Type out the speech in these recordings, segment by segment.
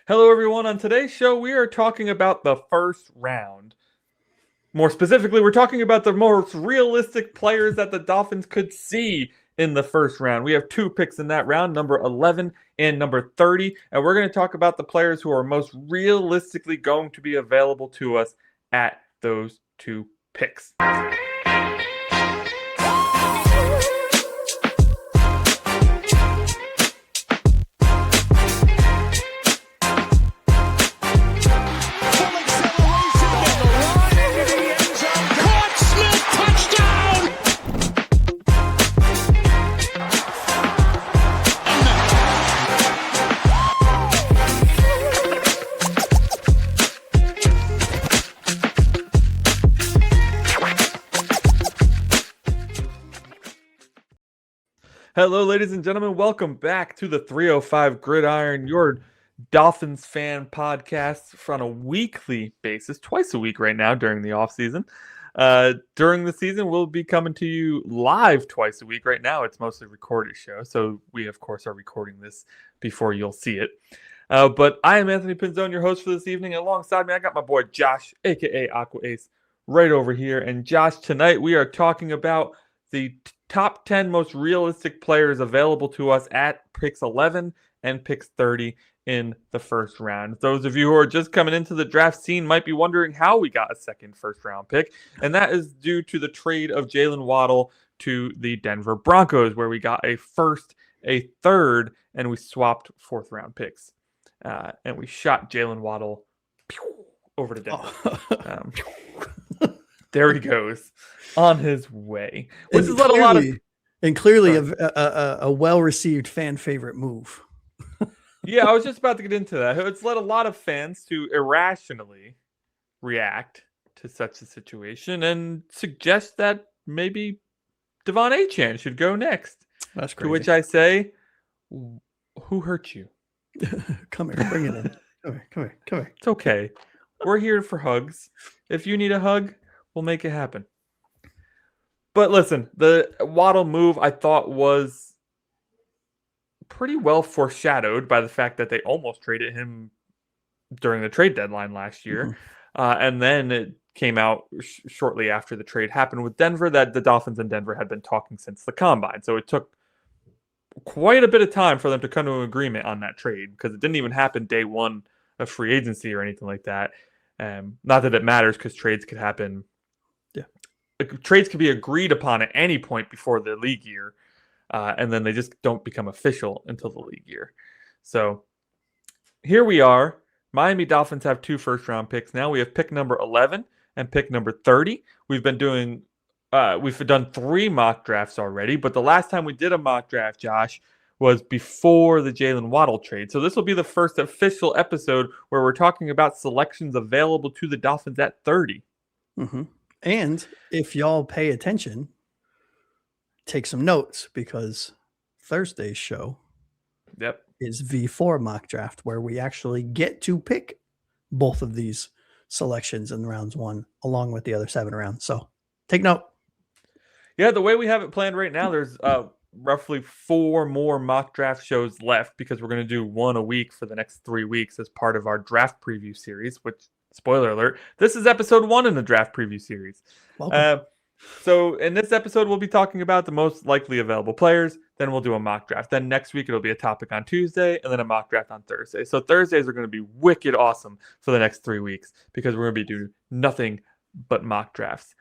Hello, everyone. On today's show, we are talking about the first round. More specifically, we're talking about the most realistic players that the Dolphins could see in the first round. We have two picks in that round, number 11 and number 30. And we're going to talk about the players who are most realistically going to be available to us at those two picks. Hello, ladies and gentlemen. Welcome back to the 305 Gridiron, your Dolphins fan podcast on a weekly basis, twice a week right now during the offseason. During the season, we'll be coming to you live twice a week. Right now, it's mostly a recorded show, so we, of course, are recording this before you'll see it. But I am Anthony Pinzone, your host for this evening. Alongside me, I got my boy Josh, a.k.a. Aqua Ace, right over here. And Josh, tonight we are talking about the top 10 most realistic players available to us at picks 11 and picks 30 in the first round. Those of you who are just coming into the draft scene might be wondering how we got a second first round pick, and that is due to the trade of Jaylen Waddle to the Denver Broncos, where we got a first, a third, and we swapped fourth round picks. And we shot Jaylen Waddle over to Denver. There he goes on his way. Which has led a lot of, and clearly a well-received fan favorite move. Yeah, I was just about to get into that. It's led a lot of fans to irrationally react to such a situation and suggest that maybe Devon Achane should go next. That's crazy. To which I say, who hurt you? Come here, bring it in. Come here. It's okay. We're here for hugs. If you need a hug, we'll make it happen. But listen, the Waddle move I thought was pretty well foreshadowed by the fact that they almost traded him during the trade deadline last year. Mm-hmm. And then it came out shortly after the trade happened with Denver that the Dolphins and Denver had been talking since the Combine. So it took quite a bit of time for them to come to an agreement on that trade because it didn't even happen day one of free agency or anything like that. Not that it matters because trades could happen. Yeah, trades could be agreed upon at any point before the league year, and then they just don't become official until the league year. So here we are. Miami Dolphins have two first-round picks. Now we have pick number 11 and pick number 30. We've done 3 mock drafts already, but the last time we did a mock draft, Josh, was before the Jaylen Waddle trade. So this will be the first official episode where we're talking about selections available to the Dolphins at 30. Mm-hmm. And if y'all pay attention, take some notes because Thursday's show is V4 mock draft where we actually get to pick both of these selections in rounds 1 along with the other 7 rounds. So take note. Yeah, the way we have it planned right now, there's roughly 4 more mock draft shows left because we're going to do 1 a week for the next 3 weeks as part of our draft preview series, which, spoiler alert, this is episode 1 in the draft preview series. So in this episode, we'll be talking about the most likely available players. Then we'll do a mock draft. Then next week, it'll be a topic on Tuesday and then a mock draft on Thursday. So Thursdays are going to be wicked awesome for the next 3 weeks because we're going to be doing nothing but mock drafts.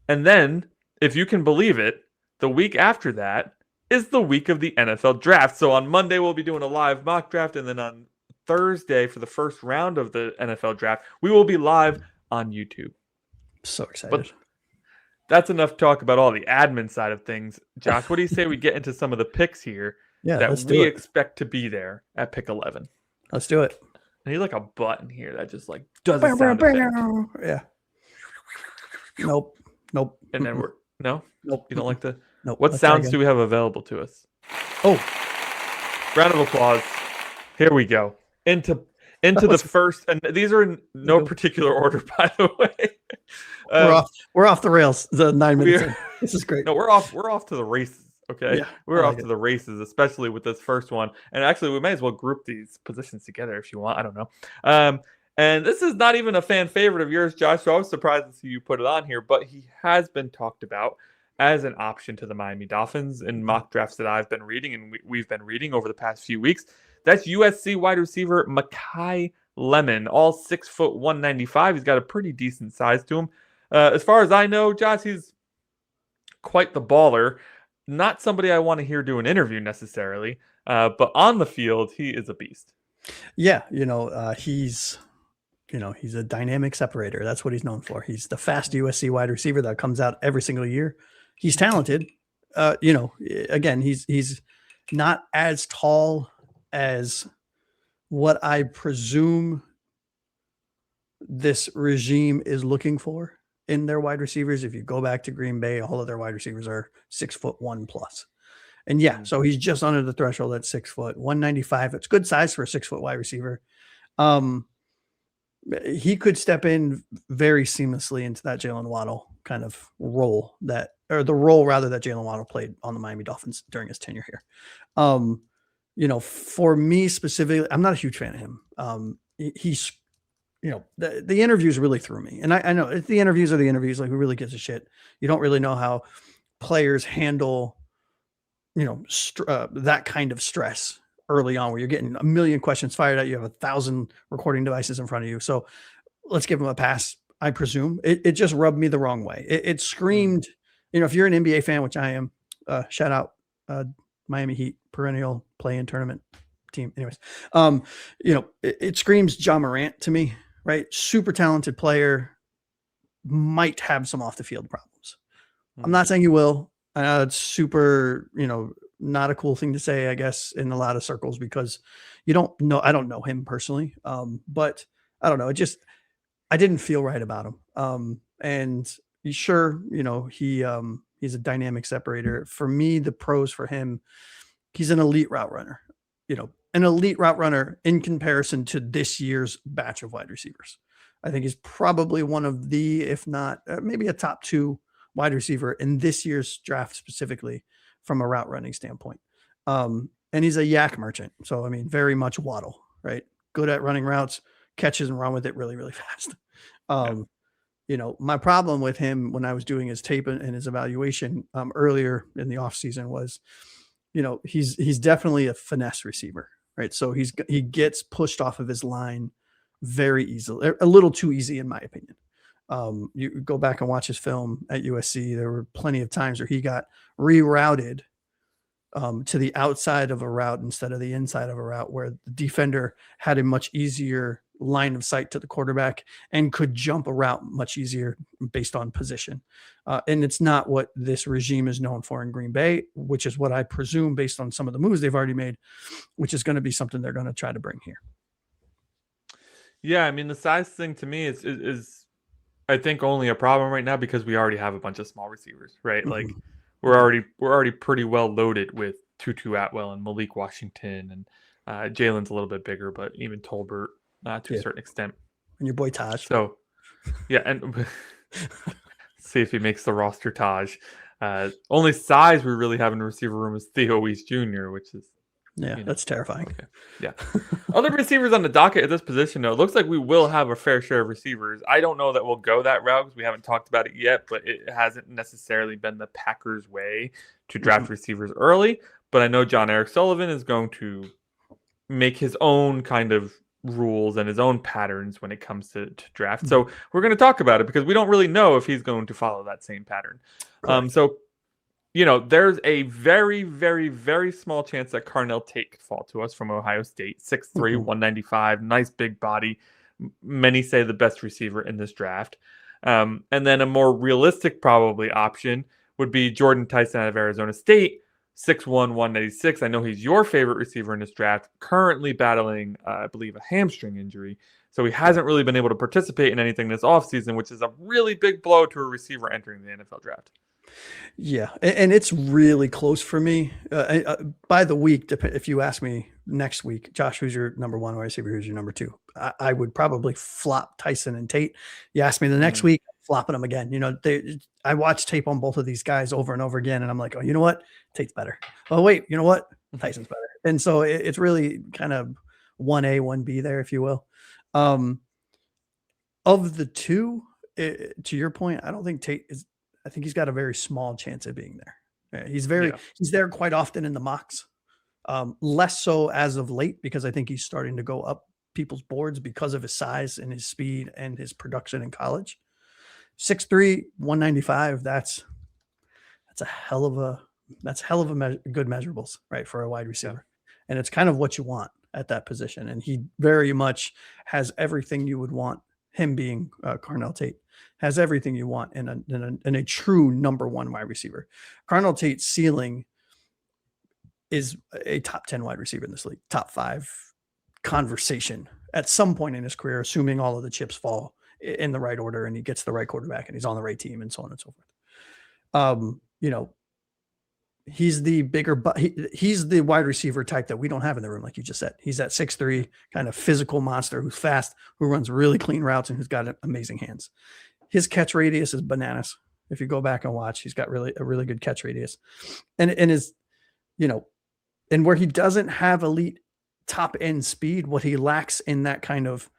And then, if you can believe it, the week after that is the week of the NFL draft. So on Monday, we'll be doing a live mock draft. And then on Thursday, for the first round of the NFL draft, we will be live on YouTube. So excited. But that's enough talk about all the admin side of things. Josh, what do you say we get into some of the picks here that we expect to be there at pick 11? Let's do it. I need like a button here that just like doesn't sound effect. Yeah. Nope. And then Nope. You don't like the... Nope. What sounds do we have available to us? Oh. Round of applause. Here we go. Into the first... And these are in no particular order, by the way. We're off the rails. The 9 minutes in. This is great. No, we're off to the races. Okay, Yeah, we're off to the races, especially with this first one. And actually, we may as well group these positions together if you want. I don't know. And this is not even a fan favorite of yours, Josh. So I was surprised to see you put it on here, but he has been talked about as an option to the Miami Dolphins in mock drafts that I've been reading and we've been reading over the past few weeks. That's USC wide receiver Makai Lemon, all 6', 195. He's got a pretty decent size to him. As far as I know, Josh, he's quite the baller. Not somebody I want to hear do an interview necessarily, but on the field, he is a beast. Yeah, he's a dynamic separator. That's what he's known for. He's the fast USC wide receiver that comes out every single year. He's talented. Again, he's not as tall as what I presume this regime is looking for in their wide receivers. If you go back to Green Bay, all of their wide receivers are 6'1" plus. And yeah, so he's just under the threshold at 6 foot, 195. It's good size for a 6 foot wide receiver. He could step in very seamlessly into that Jaylen Waddle kind of role that Jaylen Waddle played on the Miami Dolphins during his tenure here. For me specifically, I'm not a huge fan of him. He's, the interviews really threw me. And I know the interviews are the interviews. Like, who really gives a shit? You don't really know how players handle, that kind of stress early on, where you're getting a million questions fired at you, have 1,000 recording devices in front of you. So let's give him a pass. I presume it just rubbed me the wrong way. It screamed, if you're an NBA fan, which I am, shout out Miami Heat, perennial play-in tournament team. Anyways, it screams Ja Morant to me, right? Super talented player, might have some off the field problems. I'm not saying he will. I know it's super, not a cool thing to say, I guess, in a lot of circles, because you don't know. I don't know him personally, but I don't know. I didn't feel right about him. And he's a dynamic separator. For me, the pros for him, he's an elite route runner. An elite route runner in comparison to this year's batch of wide receivers. I think he's probably one of the, if not maybe a top 2 wide receiver in this year's draft, specifically from a route running standpoint. And he's a yak merchant. So, I mean, very much Waddle, right? Good at running routes, catches and run with it really, really fast. My problem with him when I was doing his tape and his evaluation earlier in the off season was, he's definitely a finesse receiver, right? So he gets pushed off of his line very easily, a little too easy, in my opinion. You go back and watch his film at USC. There were plenty of times where he got rerouted to the outside of a route instead of the inside of a route, where the defender had a much easier line of sight to the quarterback and could jump a route much easier based on position. And it's not what this regime is known for in Green Bay, which is what I presume, based on some of the moves they've already made, which is going to be something they're going to try to bring here. Yeah, I mean, the size thing to me is I think only a problem right now because we already have a bunch of small receivers, right? Mm-hmm. Like we're already pretty well loaded with Tutu Atwell and Malik Washington, and Jalen's a little bit bigger, but even Tolbert to a certain extent. And your boy Taj. So, yeah, and see if he makes the roster. Taj. Only size we really have in the receiver room is Theo Weiss Jr., which is that's terrifying. Okay. Yeah. Other receivers on the docket at this position, though, it looks like we will have a fair share of receivers. I don't know that we'll go that route because we haven't talked about it yet, but it hasn't necessarily been the Packers' way to draft receivers early. But I know John Eric Sullivan is going to make his own kind of rules and his own patterns when it comes to draft. So we're going to talk about it because we don't really know if he's going to follow that same pattern. There's a very, very, very small chance that Carnell Tate could fall to us from Ohio State. 6'3", 195, nice big body. Many say the best receiver in this draft. And then a more realistic probably option would be Jordan Tyson out of Arizona State, 6'1", 196. I know he's your favorite receiver in this draft, currently battling, I believe, a hamstring injury. So he hasn't really been able to participate in anything this offseason, which is a really big blow to a receiver entering the NFL draft. Yeah, and it's really close for me. By the week, if you ask me next week, Josh, who's your number 1 wide receiver, who's your number 2? I would probably flop Tyson and Tate. You ask me the next week, flopping them again. I watched tape on both of these guys over and over again, and I'm like, oh, you know what? Tate's better. Oh, wait, you know what? Tyson's better. And so it's really kind of 1A, 1B there, if you will. Of the two, to your point, I don't think Tate is. I think he's got a very small chance of being there. He's there quite often in the mocks. Less so as of late, because I think he's starting to go up people's boards because of his size and his speed and his production in college. 6'3", 195. That's a hell of a good measurables, right, for a wide receiver. And it's kind of what you want at that position. And he very much has everything you would want. Him being Carnell Tate has everything you want in a true number one wide receiver. Carnell Tate's ceiling is a top 10 wide receiver in this league, top 5 conversation at some point in his career, assuming all of the chips fall in the right order and he gets the right quarterback and he's on the right team and so on and so forth. He's the bigger, he's the wide receiver type that we don't have in the room, like you just said. He's that 6'3" kind of physical monster who's fast, who runs really clean routes, and who's got amazing hands. His catch radius is bananas. If you go back and watch, he's got a really good catch radius, and is, and where he doesn't have elite top end speed, what he lacks in that kind of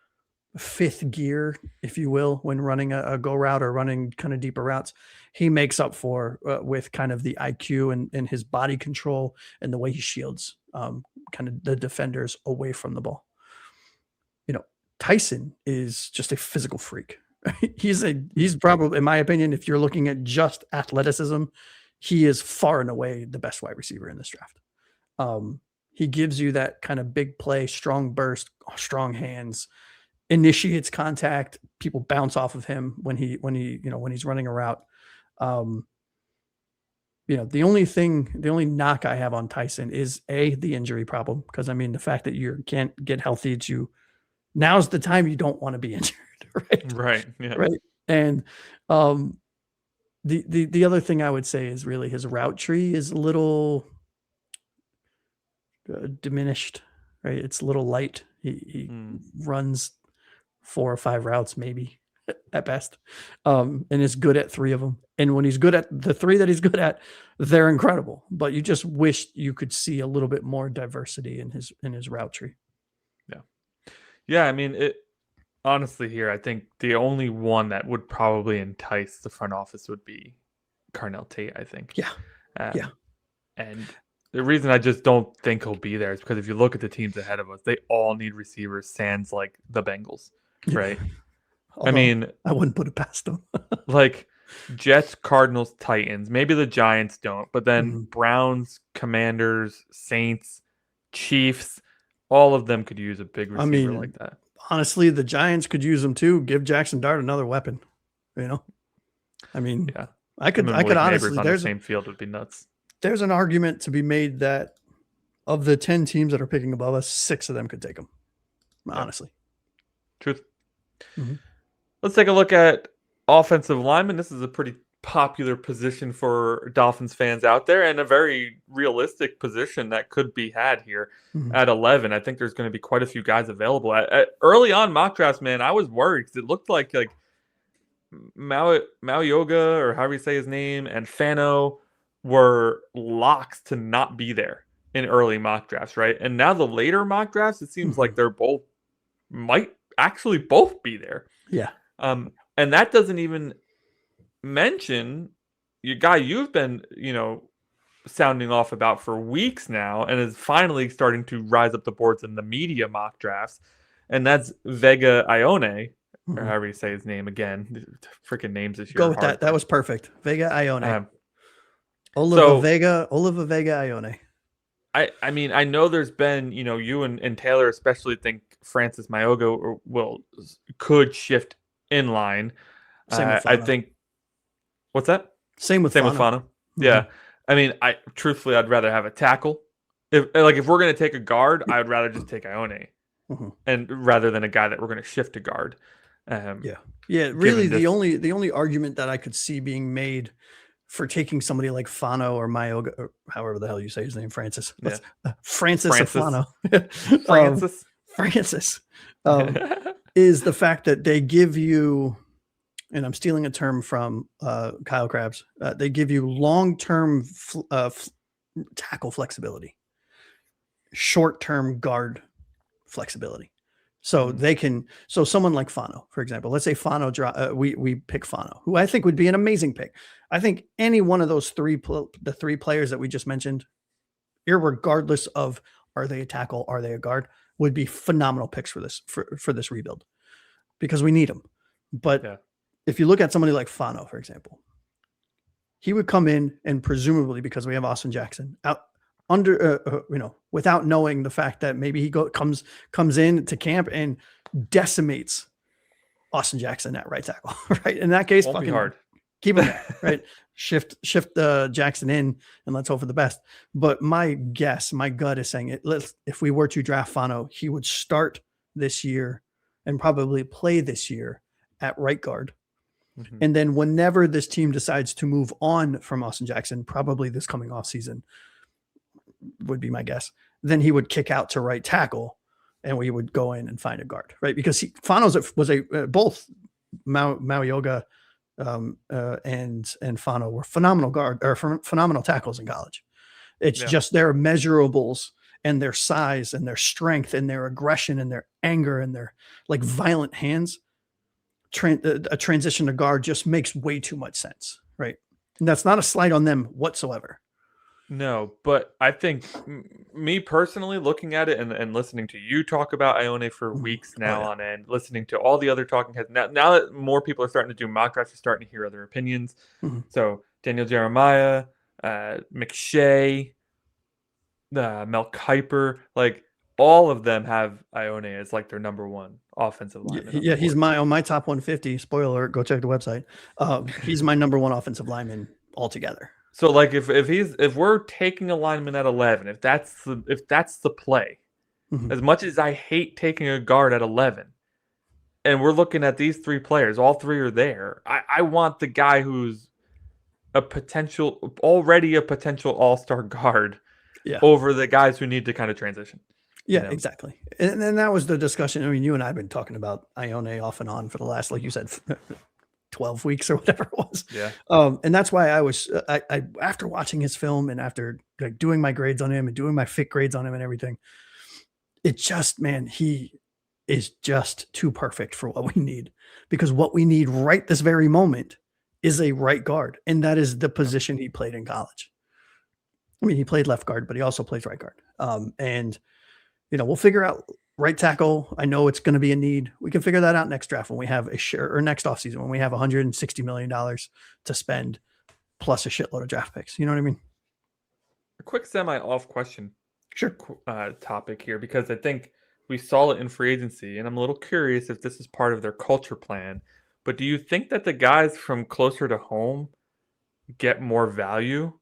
fifth gear, if you will, when running a go route or running kind of deeper routes, he makes up for with kind of the IQ and his body control and the way he shields kind of the defenders away from the ball. Tyson is just a physical freak. He's probably, in my opinion, if you're looking at just athleticism, he is far and away the best wide receiver in this draft. He gives you that kind of big play, strong burst, strong hands, initiates contact. People bounce off of him when he's running a route. The only knock I have on Tyson is the injury problem. Because the fact that you can't get healthy, now's the time you don't want to be injured, right? Right. Yeah. Right. And the other thing I would say is really his route tree is a little diminished, right? It's a little light. He runs 4 or 5 routes, maybe at best, and is good at 3 of them. And when he's good at the 3 that he's good at, they're incredible. But you just wish you could see a little bit more diversity in his route tree. Yeah. Honestly, here I think the only one that would probably entice the front office would be Carnell Tate. I think. Yeah. And the reason I just don't think he'll be there is because if you look at the teams ahead of us, they all need receivers, sans like the Bengals, right? Although, I wouldn't put it past them. Like Jets, Cardinals, Titans. Maybe the Giants don't, but then Browns, Commanders, Saints, Chiefs, all of them could use a big receiver like that. Honestly, the Giants could use them too. Give Jackson Dart another weapon. Yeah. I could honestly. On the same field would be nuts. There's an argument to be made that of the 10 teams that are picking above us, 6 of them could take them. Honestly. Truth. Let's take a look at offensive linemen. This is a pretty popular position for Dolphins fans out there, and a very realistic position that could be had here at 11. I think there's going to be quite a few guys available. At early on mock drafts, man, I was worried because it looked like Yoga, or however you say his name, and Fano were locks to not be there in early mock drafts, right? And now the later mock drafts, it seems like they're might actually both be there. Yeah. And that doesn't even mention your guy you've been, sounding off about for weeks now, and is finally starting to rise up the boards in the media mock drafts. And that's Vega Ione, or however you say his name again. Freaking names this year. Go with that. That was perfect. Vega Ione. Oliva Vega Ione. I know there's been, you and Taylor especially think Francis Mayoga could shift in line. I think. What's that? Same with Fano. Yeah. Truthfully, I'd rather have a tackle. If we're going to take a guard, I would rather just take Ione, and rather than a guy that we're going to shift to guard. Really, the only argument that I could see being made for taking somebody like Fano or Mayoga, or however the hell you say his name, Francis. Francis or Fano. Francis. Is the fact that they give you and I'm stealing a term from Kyle Krabs, they give you long-term tackle flexibility, short-term guard flexibility. So they can, so someone like Fano, for example, let's say Fano, we pick Fano, who I think would be an amazing pick. I think any one of those the three players that we just mentioned, irregardless of are they a tackle, are they a guard, would be phenomenal picks for this rebuild, because we need them. But if you look at somebody like Fano, for example, he would come in and presumably, because we have Austin Jackson out under, without knowing the fact that maybe he comes in to camp and decimates Austin Jackson at right tackle, right? In that case, won't be hard. Keep him there, right? Shift Jackson in and let's hope for the best. But my gut is saying if we were to draft Fano, he would start this year and probably play this year at right guard. Mm-hmm. And then whenever this team decides to move on from Austin Jackson, probably this coming off season would be my guess, then he would kick out to right tackle and we would go in and find a guard, right? Because Fano was both Mayoga and Fano were phenomenal tackles in college. It's just their measurables and their size and their strength and their aggression and their anger and their like violent hands. A transition to guard just makes way too much sense, right? And that's not a slight on them whatsoever. No, but I think me personally looking at it and listening to you talk about Ione for weeks now on end, listening to all the other talking heads, now that more people are starting to do mock drafts, you're starting to hear other opinions. Mm-hmm. So Daniel Jeremiah, McShay, Mel Kiper, like all of them have Ione as like their number one offensive lineman. Yeah, he's on my top 150. Spoiler alert, go check the website. He's my number one offensive lineman altogether. So like if we're taking a lineman at 11, if that's the play, mm-hmm. as much as I hate taking a guard at 11, and we're looking at these three players, all three are there. I want the guy who's already a potential all-star guard over the guys who need to kind of transition. Yeah, exactly. And that was the discussion. I mean, you and I have been talking about Ione off and on for the last, like you said, 12 weeks or whatever it was. Yeah. And that's why I after watching his film and after like doing my grades on him and doing my fit grades on him and everything, it just, man, he is just too perfect for what we need, because what we need right this very moment is a right guard. And that is the position he played in college. I mean, he played left guard, but he also plays right guard. And we'll figure out right tackle. I know it's going to be a need. We can figure that out next draft when we have next offseason when we have $160 million to spend plus a shitload of draft picks. You know what I mean? A quick semi-off question. Sure. Topic here, because I think we saw it in free agency, and I'm a little curious if this is part of their culture plan. But do you think that the guys from closer to home get more value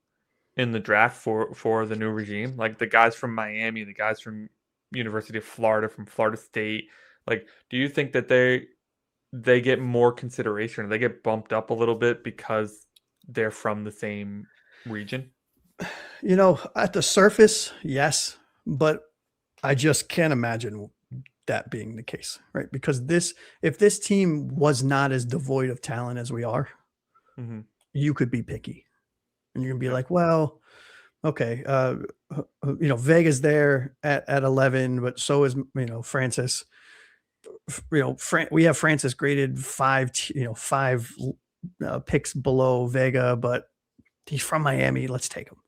in the draft for the new regime? Like the guys from Miami, the guys from University of Florida, from Florida State, like do you think that they get more consideration, or they get bumped up a little bit because they're from the same region? At the surface, yes, but I just can't imagine that being the case, right? Because if this team was not as devoid of talent as we are, mm-hmm. you could be picky and you're gonna be like, well, okay, Vega's there at 11, but so is Francis. We have Francis graded 5 picks below Vega, but he's from Miami. Let's take him.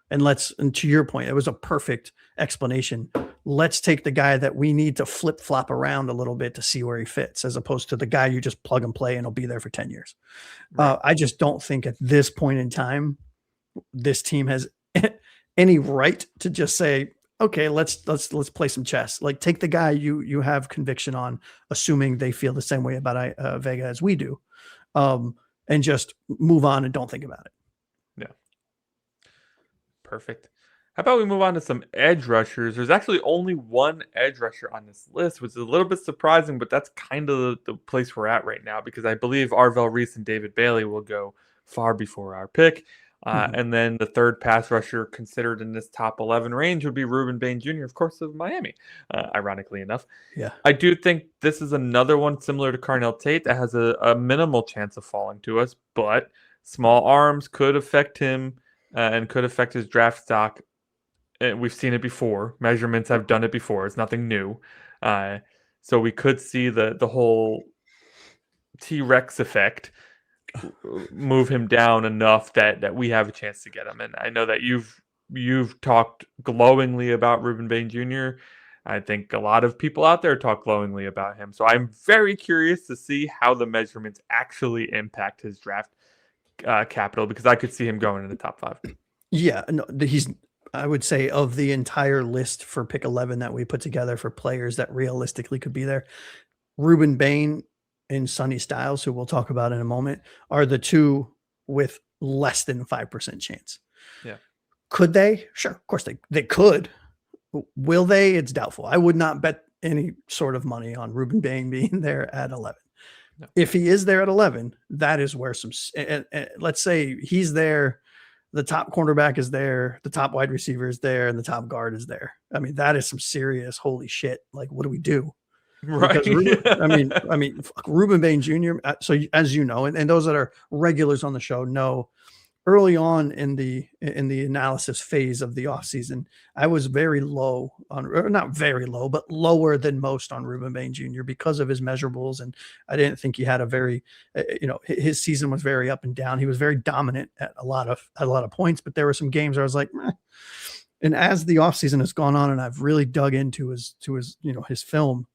And to your point, it was a perfect explanation. Let's take the guy that we need to flip flop around a little bit to see where he fits, as opposed to the guy you just plug and play and he'll be there for 10 years. Right. I just don't think at this point in time, this team has any right to just say, okay, let's play some chess. Like take the guy you have conviction on, assuming they feel the same way about Vega as we do, and just move on and don't think about it. Yeah. Perfect. How about we move on to some edge rushers? There's actually only one edge rusher on this list, which is a little bit surprising, but that's kind of the place we're at right now, because I believe Arvell Reese and David Bailey will go far before our pick. And then the third pass rusher considered in this top 11 range would be Reuben Bain Jr., of course, of Miami, ironically enough. Yeah. I do think this is another one similar to Carnell Tate that has a minimal chance of falling to us, but small arms could affect him and could affect his draft stock. We've seen it before. Measurements have done it before. It's nothing new. So we could see the whole T-Rex effect move him down enough that we have a chance to get him. And I know that you've talked glowingly about Reuben Bain Jr. I think a lot of people out there talk glowingly about him. So I'm very curious to see how the measurements actually impact his draft capital, because I could see him going in the top 5. Yeah, no, I would say of the entire list for pick 11 that we put together for players that realistically could be there, Reuben Bain and Sonny Styles, who we'll talk about in a moment, are the two with less than 5% chance. Yeah. Could they? Sure. Of course they could. Will they? It's doubtful. I would not bet any sort of money on Reuben Bain being there at 11. No. If he is there at 11, that is where let's say he's there, the top cornerback is there, the top wide receiver is there, and the top guard is there. I mean, that is some serious holy shit. Like, what do we do? Right. Reuben Bain Jr. So as you know, and those that are regulars on the show know, early on in the analysis phase of the offseason, I was very low on, or not very low, but lower than most on Reuben Bain Jr. because of his measurables. And I didn't think he had a very, his season was very up and down. He was very dominant at a lot of points, but there were some games where I was like, meh. And as the offseason has gone on and I've really dug into his film,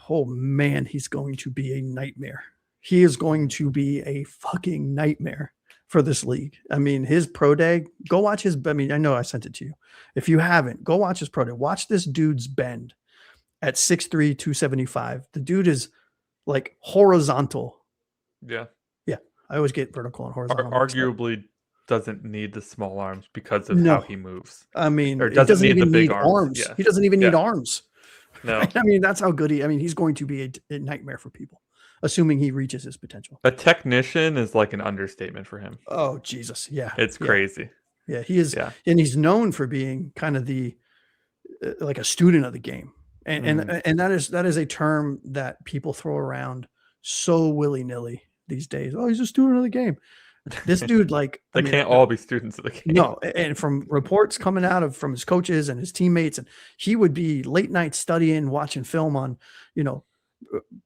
oh man, he's going to be a nightmare. He is going to be a fucking nightmare for this league. I mean, his pro day, go watch his, I know I sent it to you. If you haven't, go watch his pro day. Watch this dude's bend at 6'3", 275. The dude is like horizontal. Yeah. Yeah. I always get vertical and horizontal. Arguably doesn't need the small arms because of how he moves. I mean, or doesn't need the big arms. Yeah. He doesn't even need arms. No. Right? I mean, that's how good he's going to be a nightmare for people, assuming he reaches his potential. A technician is like an understatement for him. Oh, Jesus. Yeah. It's crazy. Yeah, he is. Yeah. And he's known for being kind of the, like a student of the game. And that is a term that people throw around so willy-nilly these days. Oh, he's a student of the game. This dude, like, they can't all be students of the game. No, and from reports coming out from his coaches and his teammates, and he would be late night studying, watching film on,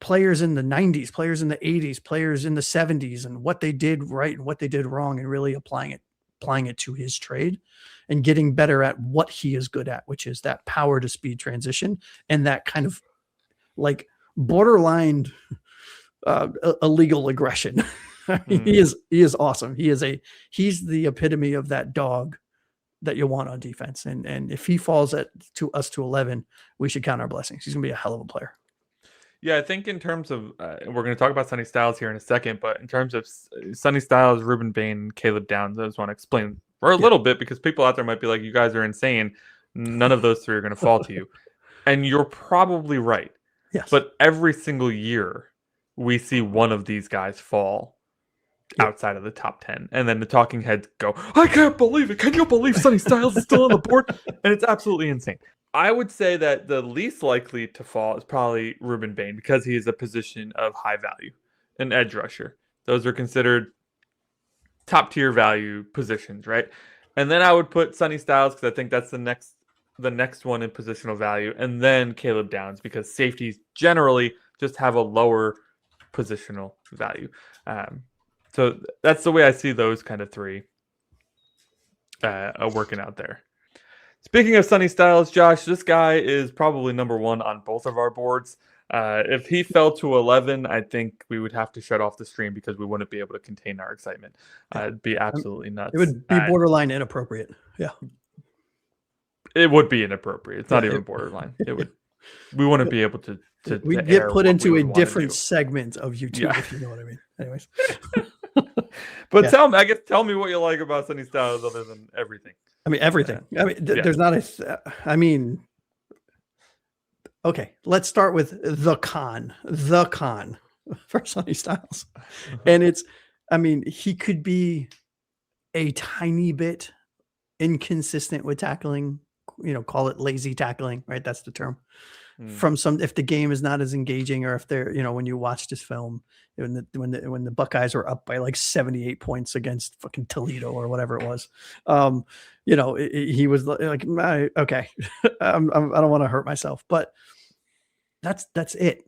players in the 90s, players in the 80s, players in the 70s, and what they did right and what they did wrong, and really applying it to his trade and getting better at what he is good at, which is that power to speed transition and that kind of like borderline illegal aggression. He is awesome. He's the epitome of that dog that you want on defense. And if he falls to 11, we should count our blessings. He's gonna be a hell of a player. Yeah, I think in terms of we're going to talk about Sonny Styles here in a second, but in terms of Sonny Styles, Reuben Bain, Caleb Downs, I just want to explain for a little bit, because people out there might be like, you guys are insane. None of those three are going to fall to you. And you're probably right. Yes. But every single year we see one of these guys fall outside of the top 10. And then the talking heads go, I can't believe it. Can you believe Sonny Styles is still on the board? And it's absolutely insane. I would say that the least likely to fall is probably Reuben Bain, because he is a position of high value, an edge rusher. Those are considered top tier value positions, right? And then I would put Sonny Styles, because I think that's the next one in positional value, and then Caleb Downs, because safeties generally just have a lower positional value. So that's the way I see those kind of three working out there. Speaking of Sonny Styles, Josh, this guy is probably number one on both of our boards. If he fell to 11, I think we would have to shut off the stream because we wouldn't be able to contain our excitement. It'd be absolutely nuts. It would be borderline inappropriate. Yeah. It would be inappropriate. It's not even borderline. It would. We wouldn't be able to we get put into a different segment of YouTube, if you know what I mean. Anyways. But tell me what you like about Sonny Styles other than everything. I mean, everything. There's not okay, let's start with the con for Sonny Styles. And he could be a tiny bit inconsistent with tackling, call it lazy tackling, right? That's the term. From if the game is not as engaging, or if they're, when you watch this film, when the Buckeyes were up by like 78 points against fucking Toledo or whatever it was, he was like, okay, I don't want to hurt myself, but that's it.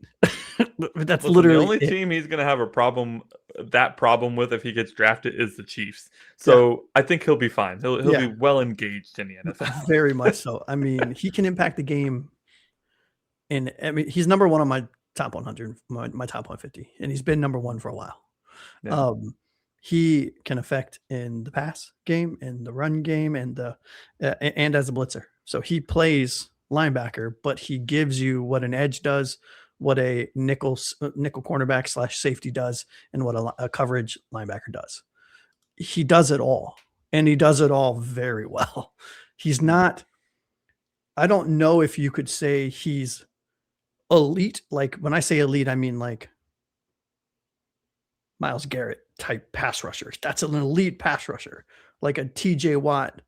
That's literally the only it. team he's going to have a problem with if he gets drafted is the Chiefs. So I think he'll be fine. He'll be well engaged in the NFL. Very much so. I mean, he can impact the game. And I mean, he's number one on my top 100, my top 150, and he's been number one for a while. Yeah. He can affect in the pass game, in the run game, and as a blitzer. So he plays linebacker, but he gives you what an edge does, what a nickel cornerback / safety does, and what a coverage linebacker does. He does it all, and he does it all very well. He's not. I don't know if you could say he's elite. Like when I say elite, I mean like Myles Garrett type pass rusher. That's an elite pass rusher, like a TJ Watt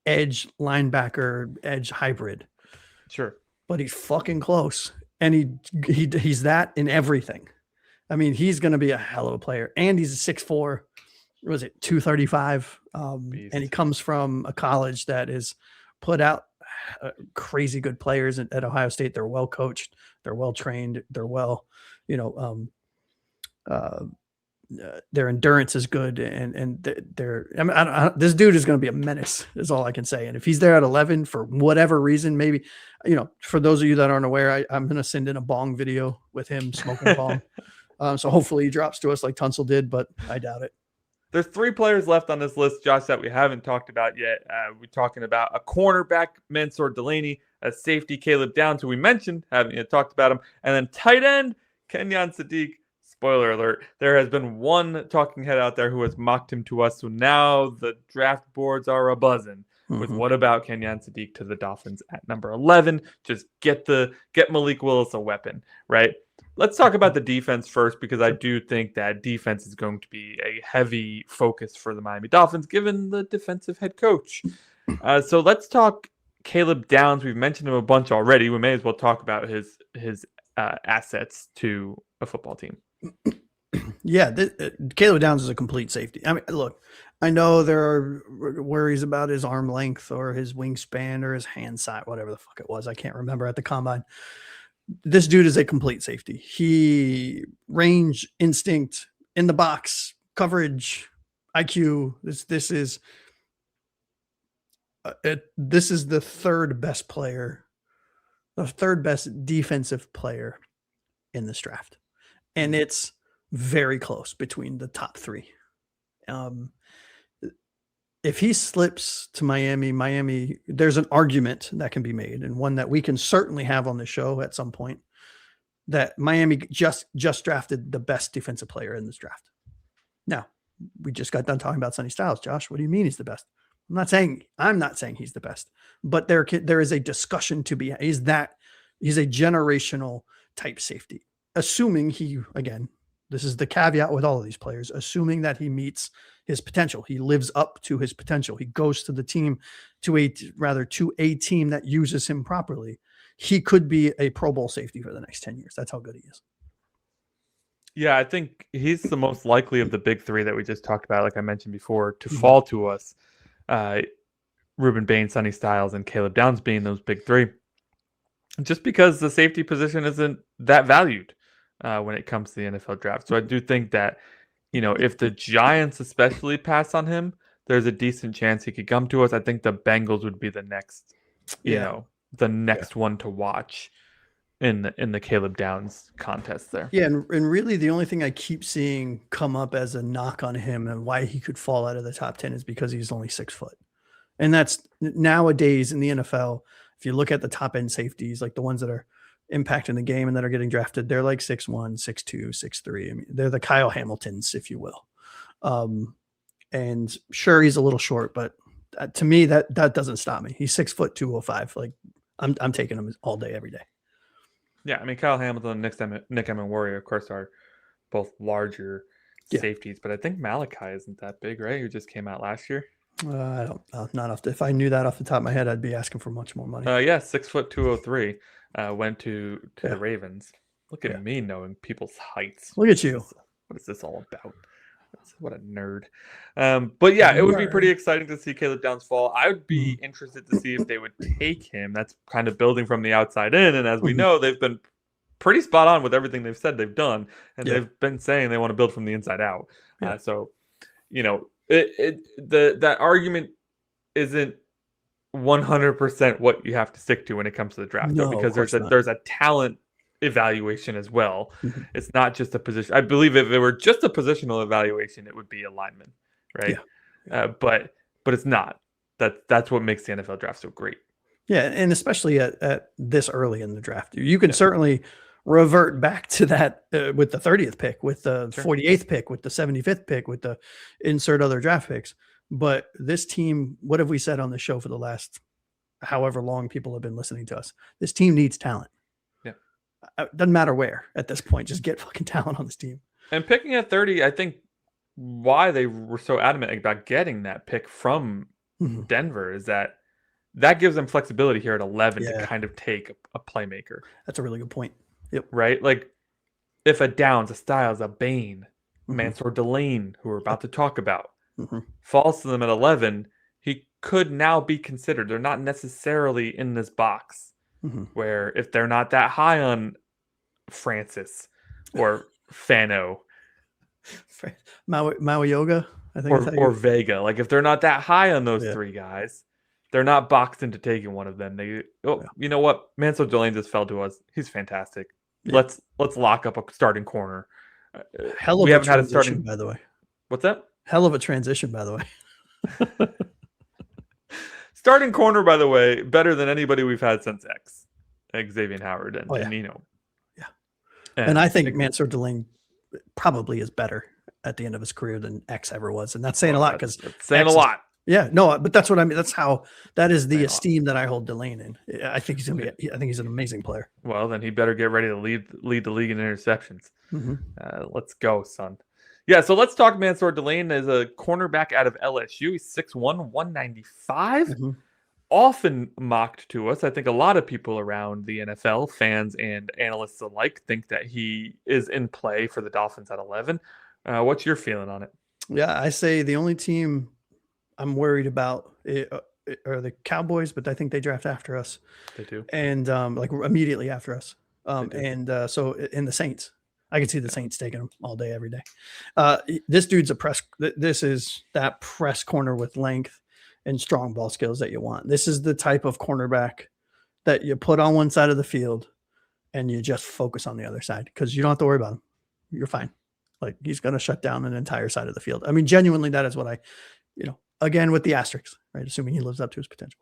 edge linebacker, edge hybrid. Sure. But he's fucking close. And he's that in everything. I mean, he's going to be a hell of a player. And he's a 6'4", was it 235? And he comes from a college that is put out crazy good players at Ohio State. They're well coached, they're well trained, they're well, their endurance is good, and this dude is going to be a menace, is all I can say. And if he's there at 11 for whatever reason, maybe, for those of you that aren't aware, I'm going to send in a bong video with him smoking a bong. So hopefully he drops to us like Tunsil did, but I doubt it. There's 3 players left on this list, Josh, that we haven't talked about yet. We're talking about a cornerback, Manseur Delane, a safety, Caleb Downs, who we mentioned, haven't yet talked about him, and then tight end, Kenyon Sadiq. Spoiler alert, there has been one talking head out there who has mocked him to us, so now the draft boards are a-buzzing with what about Kenyon Sadiq to the Dolphins at number 11? Just get Malik Willis a weapon, right? Let's talk about the defense first, because I do think that defense is going to be a heavy focus for the Miami Dolphins, given the defensive head coach. So let's talk Caleb Downs. We've mentioned him a bunch already. We may as well talk about his assets to a football team. Yeah, Caleb Downs is a complete safety. I mean, look, I know there are worries about his arm length or his wingspan or his hand size, whatever the fuck it was. I can't remember at the combine. This dude is a complete safety. He range, instinct, in the box, coverage, IQ. This is the third best player, the third best defensive player in this draft. And it's very close between the top 3. If he slips to Miami, there's an argument that can be made, and one that we can certainly have on the show at some point, that Miami just drafted the best defensive player in this draft. Now, we just got done talking about Sonny Styles. Josh, what do you mean he's the best? I'm not saying he's the best, but there is a discussion to be. He's a generational type safety, assuming this is the caveat with all of these players, assuming that he meets his potential. He lives up to his potential. He goes to the team, to a team that uses him properly. He could be a Pro Bowl safety for the next 10 years. That's how good he is. Yeah, I think he's the most likely of the big 3 that we just talked about, like I mentioned before, to fall to us. Reuben Bain, Sonny Styles, and Caleb Downs being those big 3. Just because the safety position isn't that valued when it comes to the NFL draft. So I do think that, if the Giants especially pass on him, there's a decent chance he could come to us. I think the Bengals would be the next, one to watch in the Caleb Downs contest there. Yeah, and really the only thing I keep seeing come up as a knock on him and why he could fall out of the top 10 is because he's only 6 foot. And that's nowadays in the NFL, if you look at the top end safeties, like the ones that are impacting the game and that are getting drafted, they're like 6'1", 6'2", 6'3". I mean, they're the Kyle Hamiltons, if you will. And sure, he's a little short, but to me, that doesn't stop me. He's 6 foot 205. Like I'm taking him all day, every day. Yeah, I mean, Kyle Hamilton and Nick Emenwari, of course, are both larger safeties, but I think Makai isn't that big, right? Who just came out last year. I don't. Not off. If I knew that off the top of my head, I'd be asking for much more money. Yeah, 6'2", 203. Went to the Ravens. Look at me knowing people's heights. Look at you. What is this all about? What a nerd. But yeah, it would be pretty exciting to see Caleb Downs fall. I would be interested to see if they would take him. That's kind of building from the outside in. And as we know, they've been pretty spot on with everything they've said they've done. And they've been saying they want to build from the inside out. So, that argument isn't 100% what you have to stick to when it comes to the draft, because there's a talent evaluation as well. It's not just a position. I believe if it were just a positional evaluation, it would be a lineman, right? But it's not. That's what makes the NFL draft so great. Yeah, and especially at this early in the draft, you can certainly revert back to that with the 30th pick, with the 48th pick, with the 75th pick, with the insert other draft picks. But this team, what have we said on the show for the last however long people have been listening to us? This team needs talent. It doesn't matter where at this point. Just get fucking talent on this team. And picking at 30, I think why they were so adamant about getting that pick from Denver is that gives them flexibility here at 11 to kind of take a playmaker. That's a really good point. Yep. Right? Like if a Downs, a Styles, a Bain, Manseur Delane, who we're about to talk about, falls to them at 11, he could now be considered. They're not necessarily in this box. Where if they're not that high on Francis or Fano, Maui Yoga, I think, or Vega, like if they're not that high on those three guys, they're not boxed into taking one of them. You know what? Manseur Delane just fell to us. He's fantastic. Let's lock up a starting corner. Hell of a transition, by the way. What's that? Hell of a transition, by the way. Starting corner, by the way, better than anybody we've had since Xavier Howard and Nino. Yeah. And I think Manseur Delane probably is better at the end of his career than X ever was. And that's saying a lot, because saying a lot. Yeah, no, but that's what I mean. That is the esteem that I hold Delane in. I think he's an amazing player. Well, then he better get ready to lead the league in interceptions. Let's go, son. Yeah, so let's talk Manseur Delane as a cornerback out of LSU. He's 6'1", 195. Often mocked to us. I think a lot of people around the NFL, fans and analysts alike, think that he is in play for the Dolphins at 11. What's your feeling on it? Yeah, I say the only team I'm worried about are the Cowboys, but I think they draft after us. They do. And like immediately after us. So in the Saints. I can see the Saints taking him all day, every day. This dude's this is that press corner with length and strong ball skills that you want. This is the type of cornerback that you put on one side of the field and you just focus on the other side, because you don't have to worry about him. You're fine. Like, he's going to shut down an entire side of the field. I mean, genuinely, that is what again, with the asterisks, right? Assuming he lives up to his potential.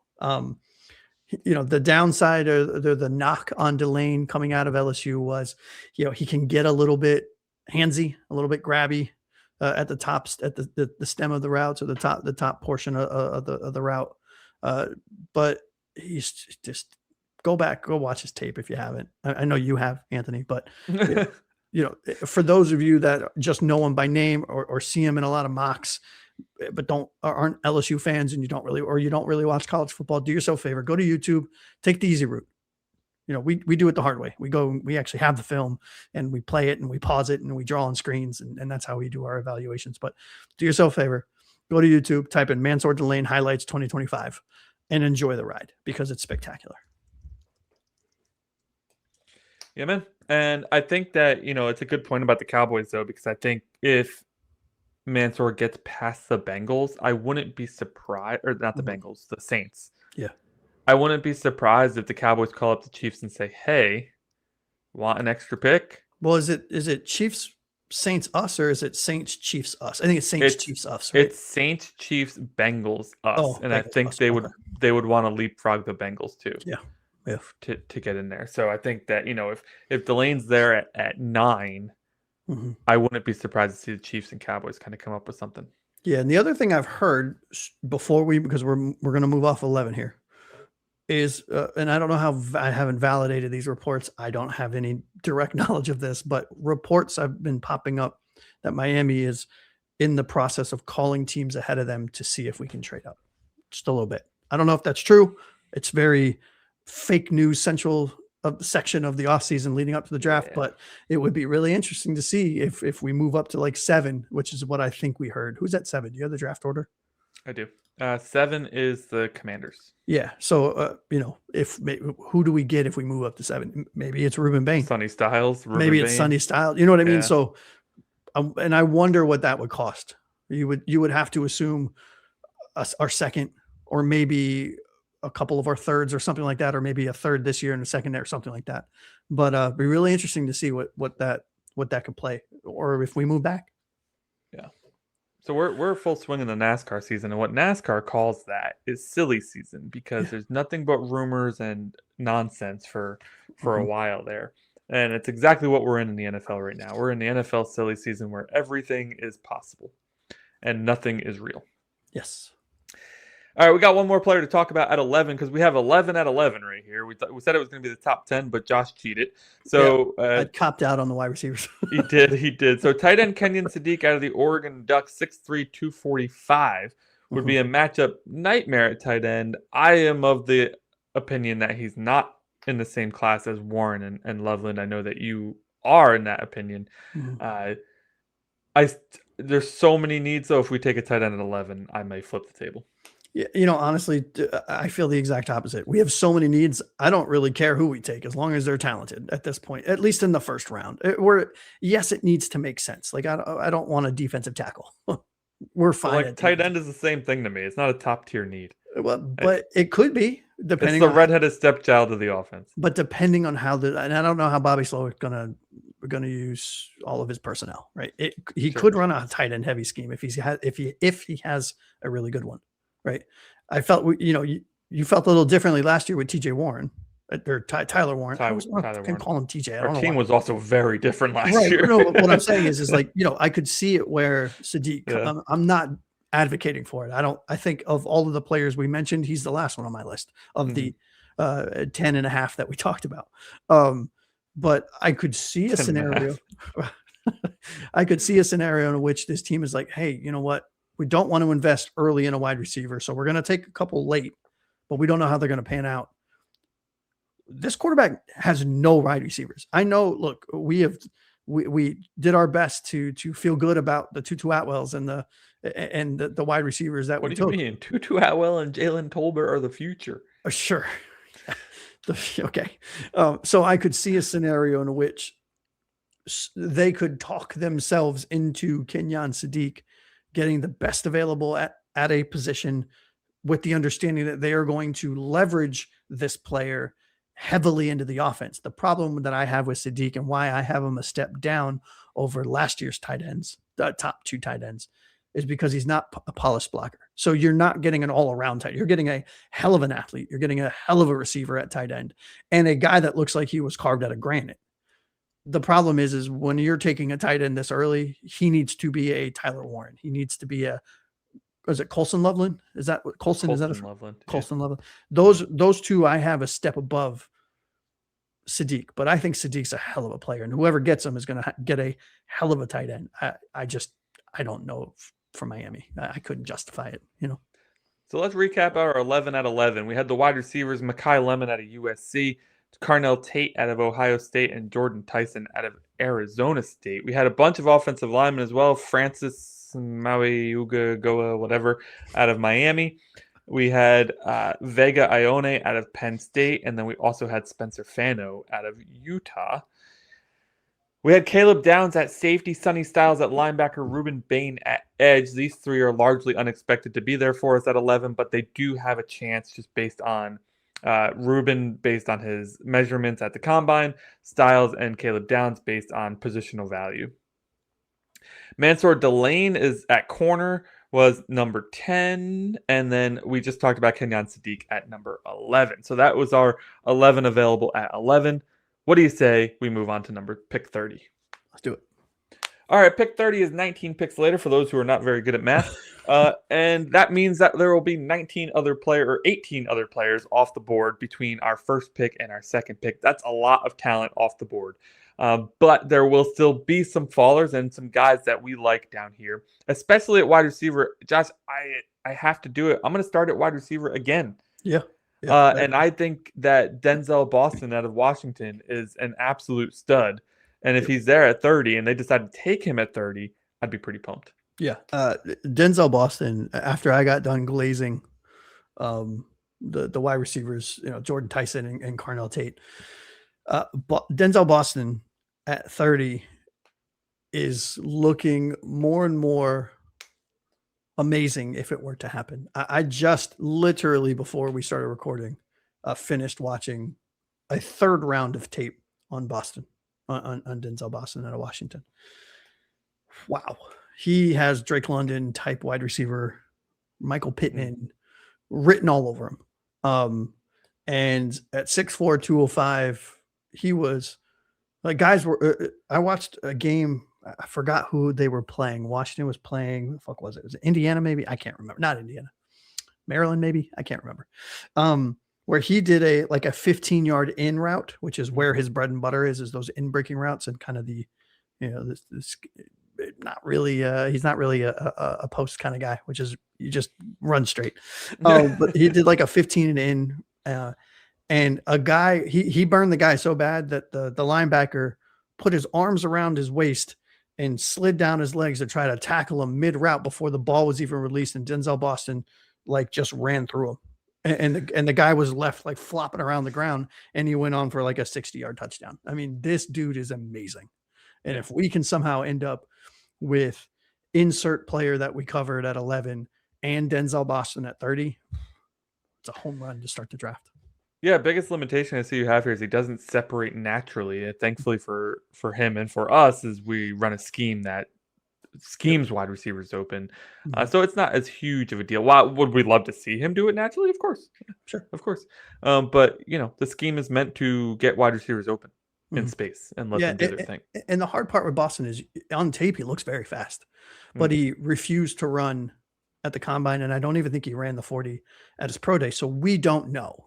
The downside or the knock on Delane coming out of LSU was, he can get a little bit handsy, a little bit grabby at the top, at the stem of the route, or the top portion of the route. But he's just go watch his tape if you haven't. I know you have, Anthony, but for those of you that just know him by name or see him in a lot of mocks, but aren't LSU fans, and you don't really watch college football, do yourself a favor, go to YouTube, take the easy route. We do it the hard way. We actually have the film and we play it and we pause it and we draw on screens, and that's how we do our evaluations. But do yourself a favor, go to YouTube, type in Manseur Delane highlights 2025 and enjoy the ride, because it's spectacular. Yeah, man. And I think that, it's a good point about the Cowboys, though, because I think if Manseur gets past the Bengals, I wouldn't be surprised, or not the Bengals, the Saints. Yeah. I wouldn't be surprised if the Cowboys call up the Chiefs and say, "Hey, want an extra pick?" Well, is it Chiefs Saints us, or is it Saints Chiefs us? I think it's Saints Chiefs us. Right? It's Saints Chiefs Bengals us, and Bengals I think us. They would want to leapfrog the Bengals too. Yeah. To get in there. So I think that if Delane's there at 9. I wouldn't be surprised to see the Chiefs and Cowboys kind of come up with something. Yeah, and the other thing I've heard before because we're going to move off 11 here, is, and I don't know how, I haven't validated these reports. I don't have any direct knowledge of this, but reports have been popping up that Miami is in the process of calling teams ahead of them to see if we can trade up just a little bit. I don't know if that's true. It's very fake news central of the section of the offseason leading up to the draft, but it would be really interesting to see if we move up to like 7, which is what I think we heard. Who's at 7? Do you have the draft order? I do. 7 is the Commanders. Yeah. So, who do we get if we move up to 7? Maybe it's Reuben Bain. Sonny Styles. Maybe it's Sonny Styles. You know what I mean? So, and I wonder what that would cost. You would have to assume our second, or maybe a couple of our thirds or something like that, or maybe a third this year and a second there or something like that. But it'd be really interesting to see what that could play, or if we move back. Yeah. So we're full swing in the NASCAR season, and what NASCAR calls that is silly season, because there's nothing but rumors and nonsense for a while there. And it's exactly what we're in the NFL right now. We're in the NFL silly season where everything is possible and nothing is real. Yes. All right, we got one more player to talk about at 11, because we have 11 at 11 right here. We said it was going to be the top 10, but Josh cheated. So I copped out on the wide receivers. He did. So tight end Kenyon Sadiq out of the Oregon Ducks, 6'3", 245, would be a matchup nightmare at tight end. I am of the opinion that he's not in the same class as Warren and Loveland. I know that you are in that opinion. There's so many needs, though. If we take a tight end at 11, I may flip the table. Yeah, honestly, I feel the exact opposite. We have so many needs. I don't really care who we take, as long as they're talented at this point, at least in the first round. Yes, it needs to make sense. Like, I don't want a defensive tackle. We're fine. Like, tight end is the same thing to me. It's not a top tier need. Well, but it could be, depending. It's the redheaded stepchild of the offense. But depending on how and I don't know how Bobby Slowick's gonna use all of his personnel, right? He could run a tight end heavy scheme if he has a really good one. Right. I felt, you felt a little differently last year with TJ Warren, or Tyler Warren. I can call him TJ. Our team was also very different last year. No, what I'm saying is like, I could see it where Sadiq, I'm not advocating for it. I think of all of the players we mentioned, he's the last one on my list of the 10 and a half that we talked about. But I could see a scenario. I could see a scenario in which this team is like, hey, you know what? We don't want to invest early in a wide receiver, so we're going to take a couple late, but we don't know how they're going to pan out. This quarterback has no wide receivers. I know. Look, we did our best to feel good about the Tutu Atwells and the wide receivers that we took. What do you mean? Tutu Atwell and Jalen Tolbert are the future. Sure. Okay. So I could see a scenario in which they could talk themselves into Kenyon Sadiq getting the best available at a position, with the understanding that they are going to leverage this player heavily into the offense. The problem that I have with Sadiq, and why I have him a step down over last year's tight ends, the top 2 tight ends, is because he's not a polished blocker. So you're not getting an all-around tight. You're getting a hell of an athlete. You're getting a hell of a receiver at tight end, and a guy that looks like he was carved out of granite. The problem is when you're taking a tight end this early, he needs to be a Tyler Warren. He needs to be is it Colson Loveland? Is that what Colson? Is that Loveland? Colson Loveland. Those two I have a step above Sadiq, but I think Sadiq's a hell of a player, and whoever gets him is going to get a hell of a tight end. I don't know for Miami. I couldn't justify it, So let's recap our 11 at 11. We had the wide receivers, Makai Lemon out of USC, Carnell Tate out of Ohio State, and Jordan Tyson out of Arizona State. We had a bunch of offensive linemen as well. Francis Maui Uga Goa, whatever, out of Miami. We had Vega Ione out of Penn State, and then we also had Spencer Fano out of Utah. We had Caleb Downs at safety, Sonny Styles at linebacker, Reuben Bain at edge. These 3 are largely unexpected to be there for us at 11, but they do have a chance just based on Reuben based on his measurements at the combine, Styles and Caleb Downs based on positional value. Manseur Delane is at corner, was number 10, and then we just talked about Kenyon Sadiq at number 11. So that was our 11 available at 11. What do you say we move on to pick 30? Let's do it. All right, pick 30 is 19 picks later for those who are not very good at math. And that means that there will be 18 other players off the board between our first pick and our second pick. That's a lot of talent off the board. But there will still be some fallers and some guys that we like down here, especially at wide receiver. Josh, I have to do it. I'm going to start at wide receiver again. Yeah. And I think that Denzel Boston out of Washington is an absolute stud. And if he's there at 30 and they decide to take him at 30, I'd be pretty pumped. Yeah. Denzel Boston, after I got done glazing the wide receivers, Jordan Tyson and Carnell Tate, Denzel Boston at 30 is looking more and more amazing if it were to happen. I just literally before we started recording finished watching a third round of tape on Boston, on Denzel Boston out of Washington. Wow. He has Drake London type wide receiver, Michael Pittman written all over him. And at 6'4", 205, he was like, guys were, I watched a game. I forgot who they were playing. Washington was playing. Who the fuck was it? Was it Indiana? Maybe. I can't remember. Not Indiana. Maryland, maybe. I can't remember. Where he did a 15-yard in route, which is where his bread and butter is those in breaking routes and kind of the, this not really, he's not really a post kind of guy, which is you just run straight. But he did like a 15 and in, and a guy, he burned the guy so bad that the linebacker put his arms around his waist and slid down his legs to try to tackle him mid route before the ball was even released. And Denzel Boston just ran through him. And the guy was left flopping around the ground, and he went on for a 60-yard touchdown. I mean, this dude is amazing. And if we can somehow end up with insert player that we covered at 11 and Denzel Boston at 30, it's a home run to start the draft. Yeah, biggest limitation I see you have here is he doesn't separate naturally. Thankfully for him and for us is we run a scheme that schemes wide receivers open. So it's not as huge of a deal. Why would we love to see him do it naturally? Of course. Yeah, sure. Of course. But the scheme is meant to get wide receivers open in space and let them do their thing. And the hard part with Boston is on tape, he looks very fast, but he refused to run at the combine. And I don't even think he ran the 40 at his pro day. So we don't know.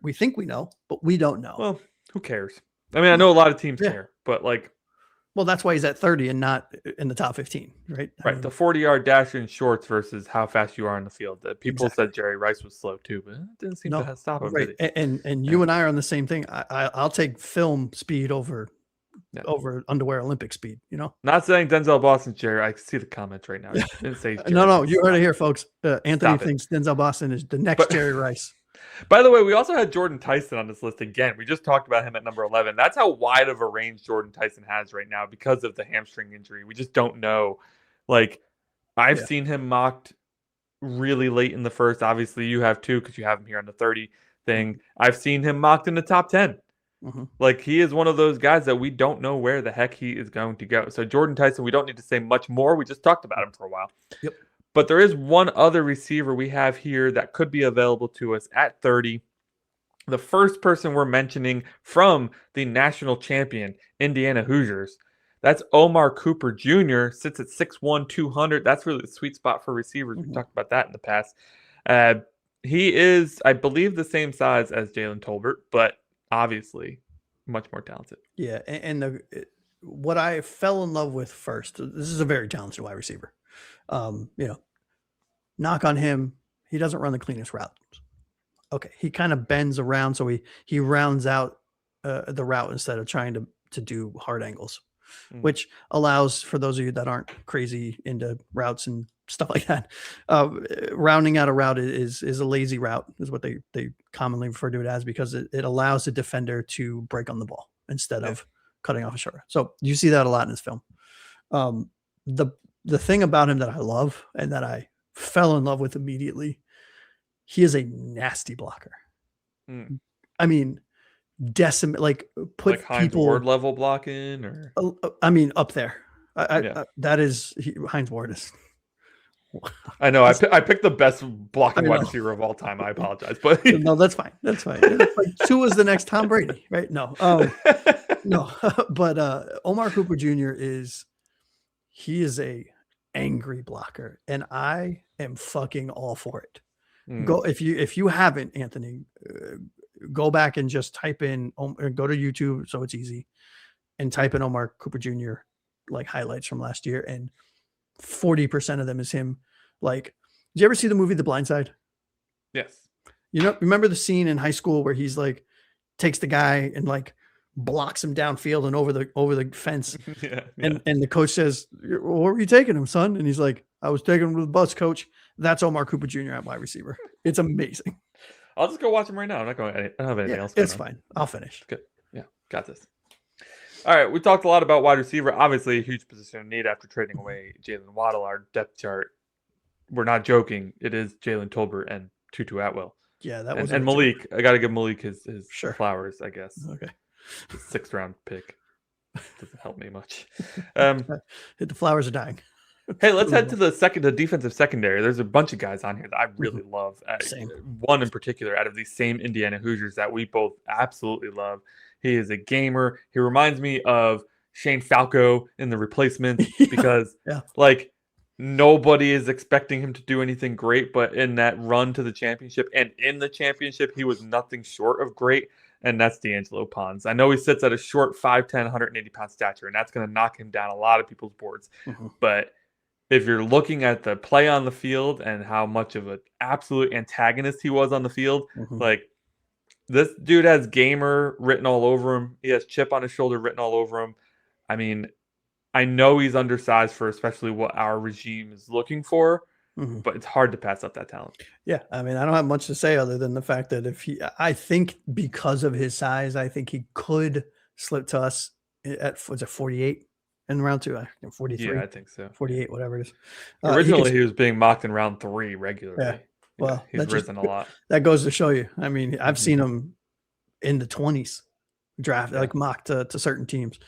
We think we know, but we don't know. Well, who cares? I mean, I know a lot of teams care, but well, that's why he's at 30 and not in the top 15, right? Right. The 40-yard dash in shorts versus how fast you are on the field. People said Jerry Rice was slow too, but it didn't seem to stop him. Right. And you and I are on the same thing. I'll take film speed over underwear Olympic speed, Not saying Denzel Boston's Jerry. I see the comments right now. Didn't say no, you heard it here, folks. Anthony thinks Denzel Boston is the next Jerry Rice. By the way, we also had Jordan Tyson on this list again. We just talked about him at number 11. That's how wide of a range Jordan Tyson has right now because of the hamstring injury. We just don't know. I've seen him mocked really late in the first. Obviously, you have too because you have him here on the 30 thing. I've seen him mocked in the top 10. He is one of those guys that we don't know where the heck he is going to go. So Jordan Tyson, we don't need to say much more. We just talked about him for a while. Yep. But there is one other receiver we have here that could be available to us at 30. The first person we're mentioning from the national champion, Indiana Hoosiers. That's Omar Cooper Jr., sits at 6'1", 200. That's really the sweet spot for receivers. We've talked about that in the past. He is, I believe, the same size as Jalen Tolbert, but obviously much more talented. Yeah, and what I fell in love with first, this is a very talented wide receiver. Knock on him, he doesn't run the cleanest route. Okay, he kind of bends around, so he rounds out the route instead of trying to do hard angles, which allows, for those of you that aren't crazy into routes and stuff like that, rounding out a route is a lazy route, is what they commonly refer to it as, because it allows the defender to break on the ball instead of cutting off a short route. So you see that a lot in his film. The thing about him that I love and that I fell in love with immediately, he is a nasty blocker. I mean, put Hines people Ward level blocking, or I mean, up there. That is Hines Ward is. I know. I picked the best blocking wide receiver of all time. I apologize, but no, that's fine. That's fine. Tua is the next Tom Brady, right? No, no. But Omar Cooper Jr. is a angry blocker, and I am fucking all for it. Go if you haven't, Anthony, go back and just type in, go to YouTube, so it's easy. and type in Omar Cooper Jr. like highlights from last year, and 40% of them is him. Like, did you ever see the movie The Blind Side? Yes. You know, remember the scene in high school where he's like takes the guy and like blocks him downfield and over the fence. And the coach says, "What were you taking him, son?" And he's like, "I was taking him to the bus, coach." That's Omar Cooper Jr. at wide receiver. It's amazing. I'll just go watch him right now. I'm not going. I don't have anything else. It's fine. I'll finish. Good. Yeah, got this. All right, we talked a lot about wide receiver. Obviously, a huge position of need after trading away Jaylen Waddle. Our depth chart, we're not joking. It is Jalen Tolbert and Tutu Atwell. Yeah, that was and Malik. I got to give Malik his flowers, I guess. Okay. The 6th round pick doesn't help me much. The flowers are dying. Hey, let's head to the defensive secondary. There's a bunch of guys on here that I really love. Same. One in particular out of these same Indiana Hoosiers that we both absolutely love. He is a gamer. He reminds me of Shane Falco in The Replacements because like nobody is expecting him to do anything great, but in that run to the championship and in the championship, he was nothing short of great. And that's D'Angelo Pons. I know he sits at a short 5'10", 180-pound stature, and that's going to knock him down a lot of people's boards. But if you're looking at the play on the field and how much of an absolute antagonist he was on the field, like this dude has gamer written all over him. He has chip on his shoulder written all over him. I mean, I know he's undersized for especially what our regime is looking for, but it's hard to pass up that talent. Yeah, I mean, I don't have much to say other than the fact that I think because of his size, I think he could slip to us at, was it 48 in round 2? 43? Yeah, I think so. 48, whatever it is. Originally, he was being mocked in round 3 regularly. Yeah. Well, he's risen a lot. That goes to show you. I mean, I've seen him in the 20s draft, like mocked to certain teams.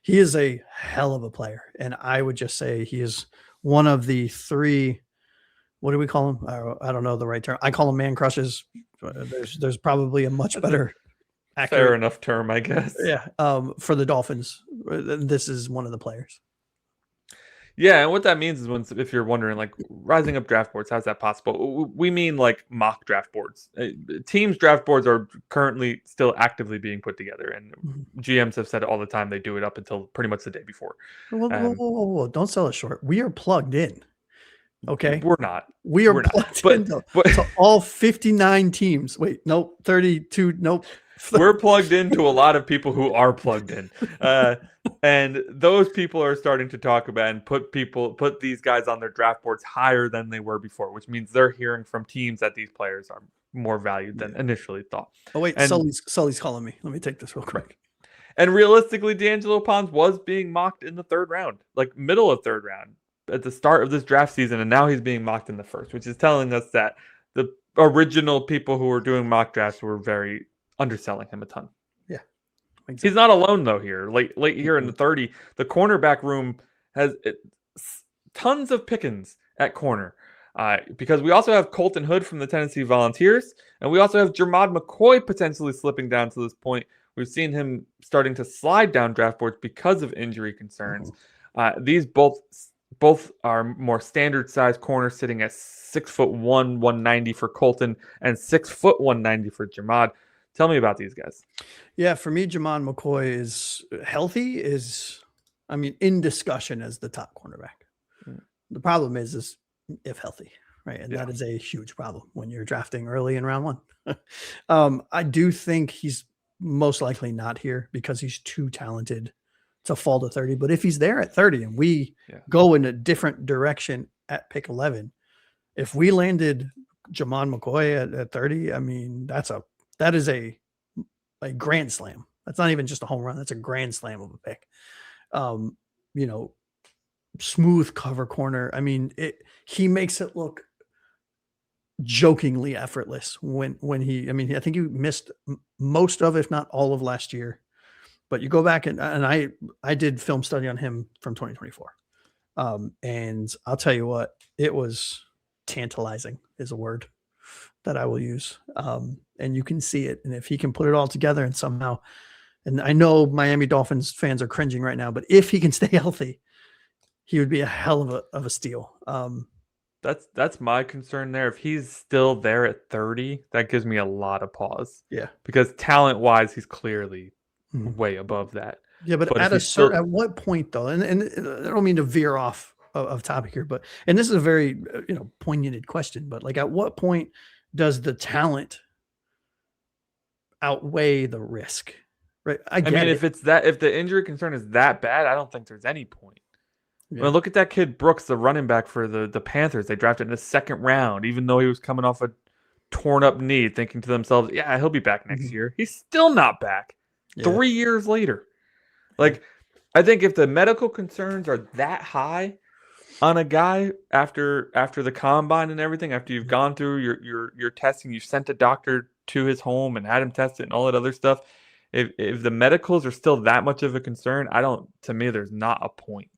He is a hell of a player. And I would just say he is one of the 3, what do we call him? I don't know the right term. I call him man crushes. There's probably a much better, fair enough term, I guess. Yeah. For the Dolphins, this is one of the players. Yeah, and what that means is if you're wondering, like, rising up draft boards, how's that possible? We mean, like, mock draft boards. Teams' draft boards are currently still actively being put together, and GMs have said it all the time. They do it up until pretty much the day before. Whoa. Don't sell it short. We are plugged in. Okay? We're not. We are plugged in to all 59 teams. Wait, nope. 32, nope. We're plugged into a lot of people who are plugged in. And those people are starting to talk about and put these guys on their draft boards higher than they were before, which means they're hearing from teams that these players are more valued than initially thought. Oh, wait, Sully's calling me. Let me take this real quick. Right. And realistically, D'Angelo Pons was being mocked in the 3rd round, like middle of 3rd round at the start of this draft season, and now he's being mocked in the 1st, which is telling us that the original people who were doing mock drafts were very underselling him a ton. Yeah. Exactly. He's not alone though here. Late here in the 30, the cornerback room has tons of pickings at corner. Because we also have Colton Hood from the Tennessee Volunteers, and we also have Jermod McCoy potentially slipping down to this point. We've seen him starting to slide down draft boards because of injury concerns. These both are more standard size corners, sitting at 6'1", 190 for Colton, and 6', 190 for Jermod. Tell me about these guys. Yeah, for me, Jermod McCoy is healthy, in discussion as the top cornerback. The problem is if healthy, right? And that is a huge problem when you're drafting early in round 1. I do think he's most likely not here because he's too talented to fall to 30. But if he's there at 30 and we go in a different direction at pick 11, if we landed Jermod McCoy at 30, I mean, that is a grand slam. That's not even just a home run. That's a grand slam of a pick. Smooth cover corner. I mean, he makes it look jokingly effortless when I think he missed most of, if not all of last year, but you go back and I did film study on him from 2024. And I'll tell you what, it was tantalizing is a word that I will use. And you can see it. And if he can put it all together and somehow, and I know Miami Dolphins fans are cringing right now, but if he can stay healthy, he would be a hell of a steal. That's my concern there. If he's still there at 30, that gives me a lot of pause. Yeah. Because talent-wise, he's clearly way above that. Yeah, but at at what point though? And I don't mean to veer off of topic here, but and this is a very poignant question. But like, at what point does the talent outweigh the risk? Right. I mean, if the injury concern is that bad, I don't think there's any point. Yeah. Well, look at that kid Brooks, the running back for the Panthers. They drafted in the second round, even though he was coming off a torn up knee, thinking to themselves, yeah, he'll be back next year. He's still not back 3 years later. Like, I think if the medical concerns are that high on a guy after the combine and everything, after you've gone through your testing, you've sent a doctor to his home and had him tested and all that other stuff, if the medicals are still that much of a concern, to me, there's not a point.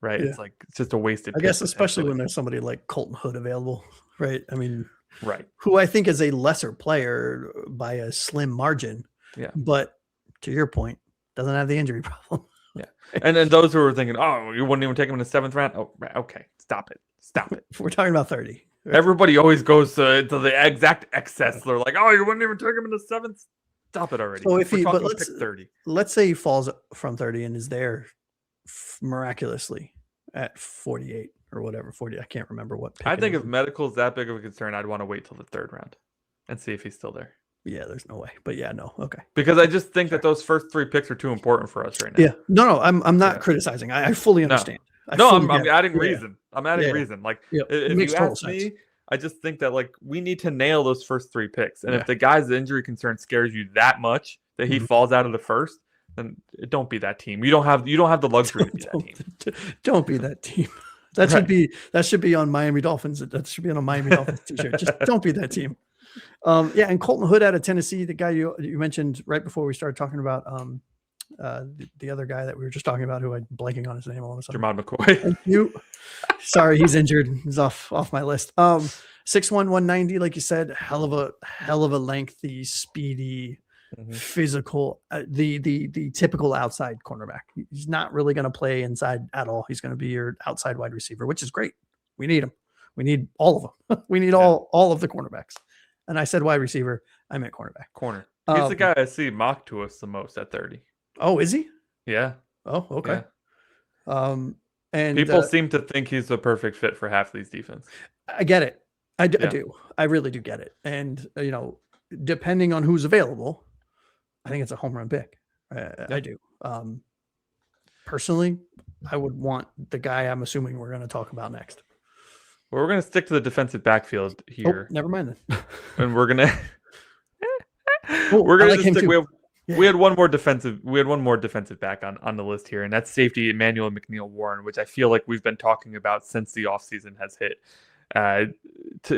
Right. Yeah. It's just a wasted. I guess, especially when there's somebody like Colton Hood available. Right. I mean, right. Who I think is a lesser player by a slim margin. Yeah. But to your point, doesn't have the injury problem. Yeah. And then those who are thinking, oh, you wouldn't even take him in the 7th round. Oh, okay. Stop it. We're talking about 30. Right? Everybody always goes to the exact excess. They're like, oh, you wouldn't even take him in the 7th. Stop it already. So if pick 30. Let's say he falls from 30 and is there miraculously at 48 or whatever, 40. I can't remember what. I think if medical's that big of a concern, I'd want to wait till the 3rd round and see if he's still there. Yeah, there's no way. But yeah, no. Okay. Because I just think that those first 3 picks are too important for us right now. Yeah. No, I'm not criticizing. I fully understand. I'm adding reason. I'm adding reason. Like, if you ask me, I just think that we need to nail those first 3 picks. And if the guy's injury concern scares you that much that he falls out of the first, then don't be that team. You don't have the luxury to be that team. Don't be that team. That should be on Miami Dolphins. That should be on a Miami Dolphins t-shirt. Just don't be that team. And Colton Hood out of Tennessee, the guy you mentioned right before we started talking about the other guy that we were just talking about, who I'm blanking on his name all of a sudden. Jermod McCoy. Sorry, he's injured. He's off my list. 6'1", 190, like you said, hell of a lengthy, speedy, physical, the typical outside cornerback. He's not really going to play inside at all. He's going to be your outside wide receiver, which is great. We need him. We need all of them. We need all of the cornerbacks. And I said wide receiver. I meant cornerback. Corner. He's the guy I see mocked to us the most at 30. Oh, is he? Yeah. Oh, okay. Yeah. And people seem to think he's the perfect fit for Hafley's defense. I get it. I do. I really do get it. And depending on who's available, I think it's a home run pick. I do. Personally, I would want the guy I'm assuming we're going to talk about next. Well, we're going to stick to the defensive backfield here. Oh, never mind then. And we're going to stick. We had one more defensive back on the list here, and that's safety Emmanuel McNeil-Warren, which I feel like we've been talking about since the offseason has hit.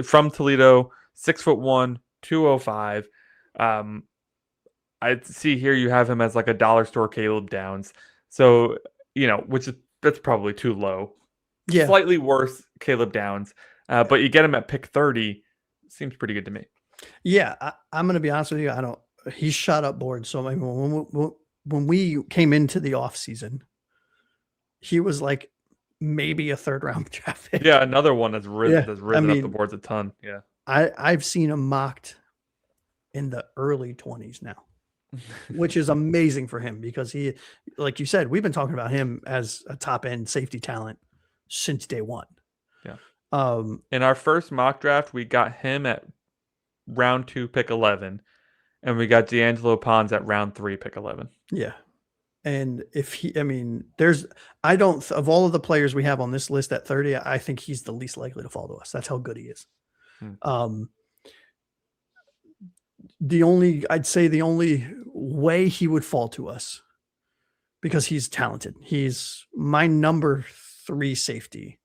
From Toledo, 6'1", 205. I see here you have him as like a dollar store Caleb Downs. So, that's probably too low. Yeah. Slightly worse Caleb Downs. But you get him at pick 30. Seems pretty good to me. Yeah. I'm going to be honest with you. He shot up boards. So when we came into the offseason, he was like maybe a 3rd round draft pick. Yeah. Another one that's risen up the boards a ton. Yeah. I've seen him mocked in the early 20s now. Which is amazing for him because he, like you said, we've been talking about him as a top end safety talent since day one. Yeah. In our first mock draft, we got him at round 2, pick 11, and we got D'Angelo Pons at round 3, pick 11. Yeah. And of all of the players we have on this list at 30, I think he's the least likely to fall to us. That's how good he is. The only way he would fall to us, because he's talented. He's my number 3 safety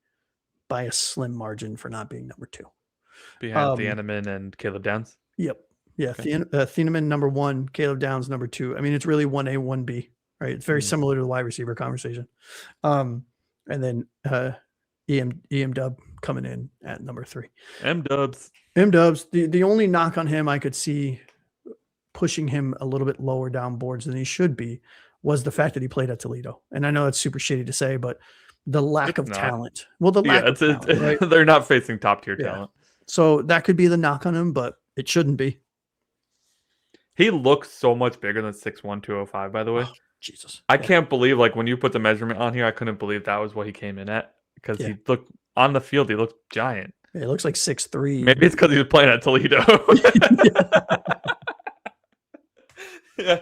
by a slim margin for not being number 2. Behind Thieneman and Caleb Downs? Yep. Yeah. Okay. Thieneman, number 1, Caleb Downs, number 2. I mean, it's really 1A, 1B, right? It's very similar to the wide receiver conversation. And then EM Dub coming in at number 3. M-Dubs. The only knock on him I could see pushing him a little bit lower down boards than he should be was the fact that he played at Toledo. And I know that's super shitty to say, but the lack of talent. Well, the lack of talent, right? They're not facing top tier talent. So that could be the knock on him, but it shouldn't be. He looks so much bigger than 6'1", 205, by the way. Jesus. I can't believe, like, when you put the measurement on here, I couldn't believe that was what he came in at, because he looked on the field, he looked giant. It looks like 6'3". Maybe it's because he was playing at Toledo. Yeah.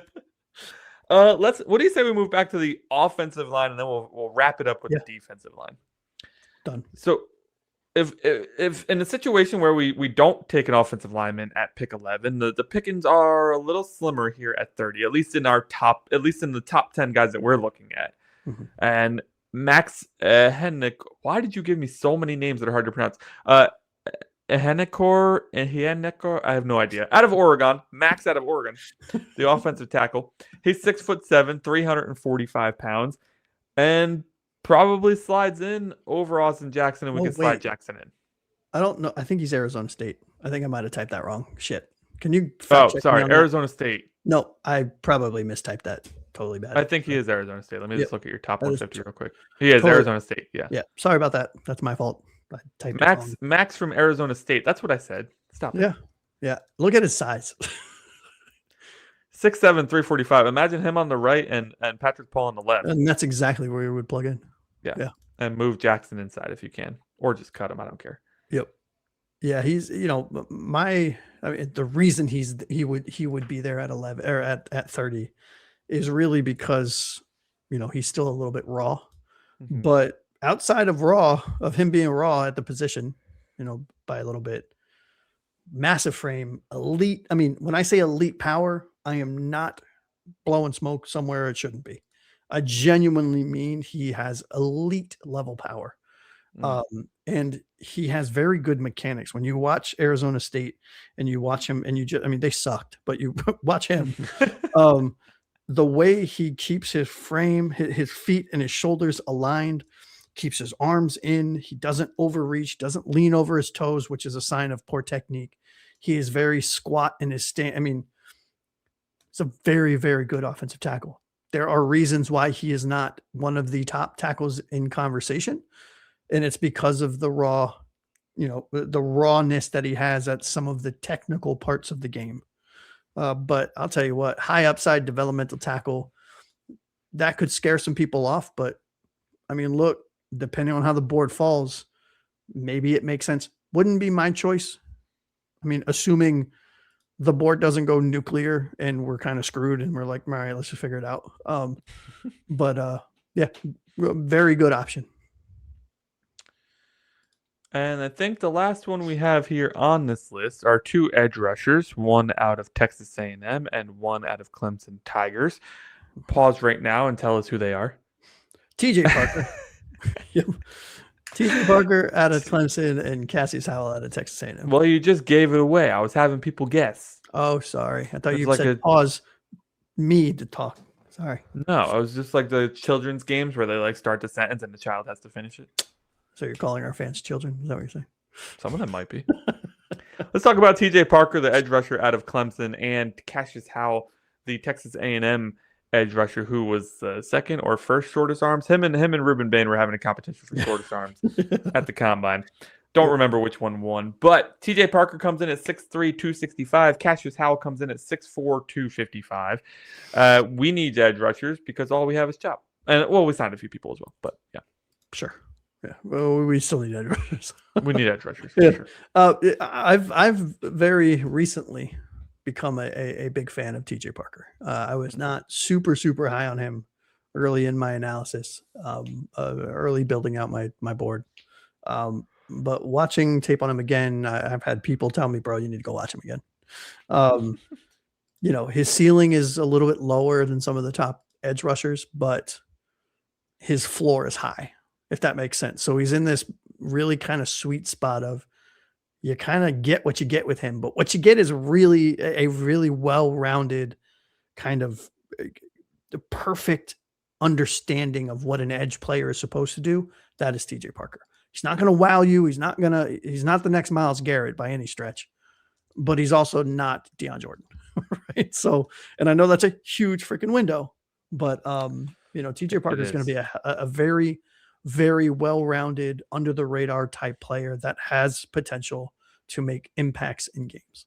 What do you say we move back to the offensive line, and then we'll wrap it up with the defensive line. Done. So if in a situation where we don't take an offensive lineman at pick 11, the pickings are a little slimmer here at 30, at least in the top 10 guys that we're looking at. Mm-hmm. And Max Hennick, why did you give me so many names that are hard to pronounce? Hennickor, I have no idea. Out of Oregon, Max out of Oregon, the offensive tackle. He's 6'7", 345 pounds, and probably slides in over Austin Jackson, and we can slide Jackson in. I don't know. I think he's Arizona State. I think I might have typed that wrong. Shit. Can you fact check me on Arizona that? State. No, I probably mistyped that. Totally bad. I think he is Arizona State. Let me just look at your top 150 real quick. He is Arizona State. Yeah. Yeah. Sorry about that. That's my fault. I typed Max from Arizona State. That's what I said. Stop it. Yeah. Yeah. Look at his size. 6'7", 345. Imagine him on the right and Patrick Paul on the left. And that's exactly where you would plug in. Yeah. And move Jackson inside if you can, or just cut him. I don't care. Yep. Yeah, he's the reason he would be there at 11 or at 30 is really because he's still a little bit raw. Mm-hmm. But outside of him being raw at the position, by a little bit, massive frame, elite. I mean, when I say elite power, I am not blowing smoke somewhere it shouldn't be. I genuinely mean he has elite level power. And he has very good mechanics. When you watch Arizona State and you watch him and they sucked, but you watch him, the way he keeps his frame, his feet and his shoulders aligned, keeps his arms in. He doesn't overreach, doesn't lean over his toes, which is a sign of poor technique. He is very squat in his stand. I mean, it's a very, very good offensive tackle. There are reasons why he is not one of the top tackles in conversation. And it's because of the rawness that he has at some of the technical parts of the game. But I'll tell you what, high upside developmental tackle, that could scare some people off. But I mean, look, depending on how the board falls, maybe it makes sense. Wouldn't be my choice. I mean, assuming the board doesn't go nuclear and we're kind of screwed and we're like, all right, let's just figure it out. Yeah, very good option. And I think the last one we have here on this list are two edge rushers, one out of Texas A&M and one out of Clemson Tigers. Pause right now and tell us who they are. TJ Parker. Yep. TJ Parker out of Clemson and Casius Howell out of Texas A&M. Well, you just gave it away. I was having people guess. Oh, sorry. I thought you said pause me to talk. Sorry. No, I was just like the children's games where they start the sentence and the child has to finish it. So you're calling our fans children? Is that what you're saying? Some of them might be. Let's talk about TJ Parker, the edge rusher out of Clemson, and Casius Howell, the Texas A&M edge rusher, who was the second or first shortest arms. Him and Reuben Bain were having a competition for shortest arms at the combine. Don't remember which one won. But TJ Parker comes in at 6'3", 265. Casius Howell comes in at 6'4", 255. We need edge rushers because all we have is Chop. And we signed a few people as well. But yeah. Sure. Yeah, well, we still need edge rushers. We need edge rushers. Yeah. Sure. I've very recently become a big fan of TJ Parker. I was not super high on him early in my analysis, early building out my board. But watching tape on him again, I've had people tell me, bro, you need to go watch him again. His ceiling is a little bit lower than some of the top edge rushers, but his floor is high, if that makes sense. So he's in this really kind of sweet spot of you kind of get what you get with him, but what you get is really a really well-rounded kind of the perfect understanding of what an edge player is supposed to do. That is TJ Parker. He's not going to wow you. He's not the next Myles Garrett by any stretch, but he's also not Deion Jordan. Right. So, and I know that's a huge freaking window, but TJ Parker is going to be a very, very well-rounded, under the radar type player that has potential to make impacts in games.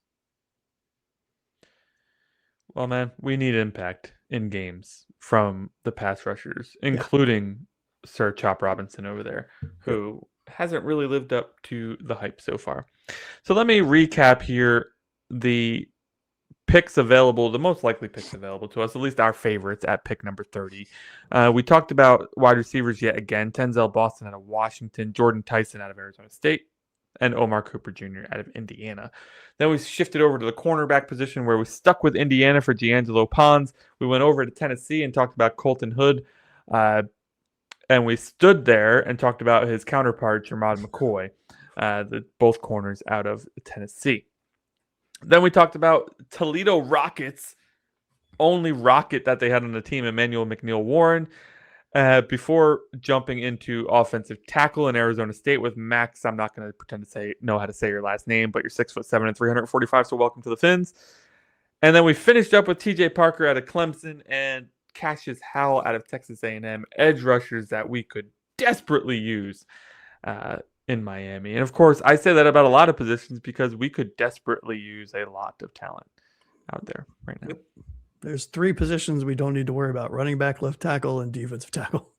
Well, man, we need impact in games from the pass rushers, including Sir Chop Robinson over there, who hasn't really lived up to the hype so far. So let me recap here the picks available, the most likely picks available to us, at least our favorites at pick number 30. We talked about wide receivers yet again. Denzel Boston out of Washington, Jordan Tyson out of Arizona State, and Omar Cooper Jr. out of Indiana. Then we shifted over to the cornerback position where we stuck with Indiana for D'Angelo Pons. We went over to Tennessee and talked about Colton Hood. And we stood there and talked about his counterpart, Jermod McCoy, both corners out of Tennessee. Then we talked about Toledo Rockets, only Rocket that they had on the team, Emmanuel McNeil-Warren, before jumping into offensive tackle in Arizona State with Max. I'm not going to pretend to know how to say your last name, but you're 6'7" and 345, so welcome to the Fins. And then we finished up with TJ Parker out of Clemson and Casius Howell out of Texas A&M, edge rushers that we could desperately use in Miami. And of course, I say that about a lot of positions because we could desperately use a lot of talent out there right now. Yep. There's 3 positions we don't need to worry about: running back, left tackle, and defensive tackle.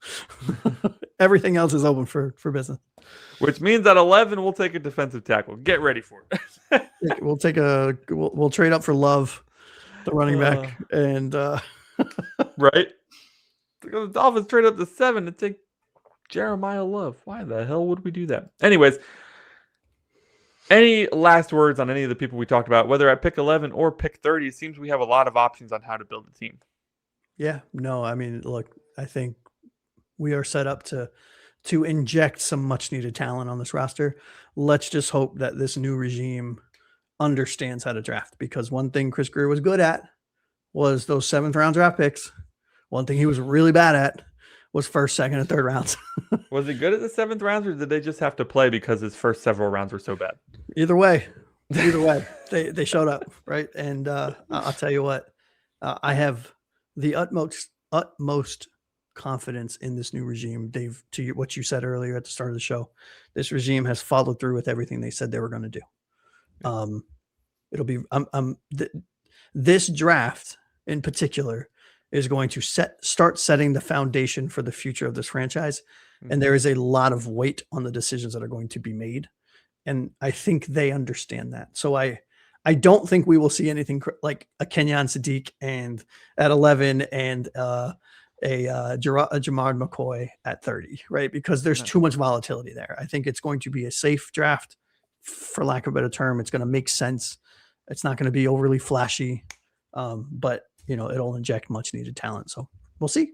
Everything else is open for business. Which means at 11, we'll take a defensive tackle. Get ready for it. We'll trade up for Love, the running back, and right? The Dolphins trade up to 7 to take Jeremiah Love. Why the hell would we do that? Anyways, any last words on any of the people we talked about, whether at pick 11 or pick 30? It seems we have a lot of options on how to build a team. Yeah, no, I mean, look, I think we are set up to inject some much needed talent on this roster. Let's just hope that this new regime understands how to draft, because one thing Chris Grier was good at was those 7th round draft picks. One thing he was really bad at was first, second, and third rounds. Was he good at the 7th rounds, or did they just have to play because his first several rounds were so bad? Either way, they showed up, right? And I'll tell you what, I have the utmost confidence in this new regime, Dave. To what you said earlier at the start of the show, this regime has followed through with everything they said they were going to do. It'll be this draft in particular is going to start setting the foundation for the future of this franchise. And there is a lot of weight on the decisions that are going to be made. And I think they understand that. So I don't think we will see anything like a Kenyon Sadiq and at 11 and a Jermod McCoy at 30, right? Because there's too much volatility there. I think it's going to be a safe draft, for lack of a better term. It's going to make sense. It's not going to be overly flashy, but it'll inject much needed talent. So we'll see.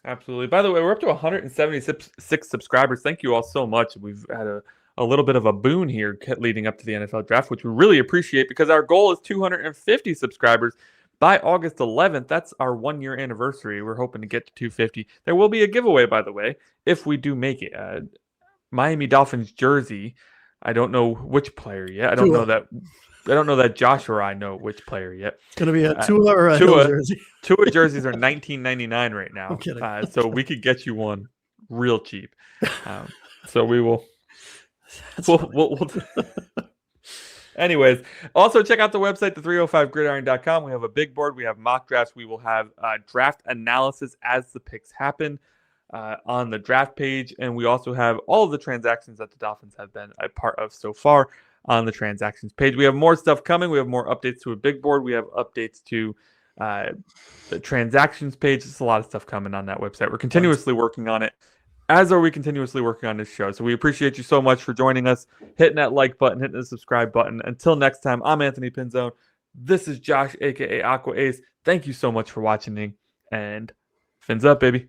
Absolutely. By the way, we're up to 176 subscribers. Thank you all so much. We've had a little bit of a boon here leading up to the NFL draft, which we really appreciate, because our goal is 250 subscribers by August 11th. That's our 1-year anniversary. We're hoping to get to 250. There will be a giveaway, by the way, if we do make it. Miami Dolphins jersey. I don't know which player yet. I don't know that Josh or I know which player yet. It's going to be a Tua or a Hill jersey. Tua jerseys are $19.99 right now. So we could get you one real cheap. So we will. We'll Anyways, also check out the website, the305gridiron.com. We have a big board. We have mock drafts. We will have draft analysis as the picks happen on the draft page. And we also have all of the transactions that the Dolphins have been a part of so far on the transactions page. We have more stuff coming. We have more updates to a big board. We have updates to the transactions page. There's a lot of stuff coming on that website. We're continuously working on it, as are we continuously working on this show. So we appreciate you so much for joining us, hitting that like button, hitting the subscribe button. Until next time, I'm Anthony Pinzone. This is Josh, a.k.a. Aqua Ace. Thank you so much for watching, and fins up, baby.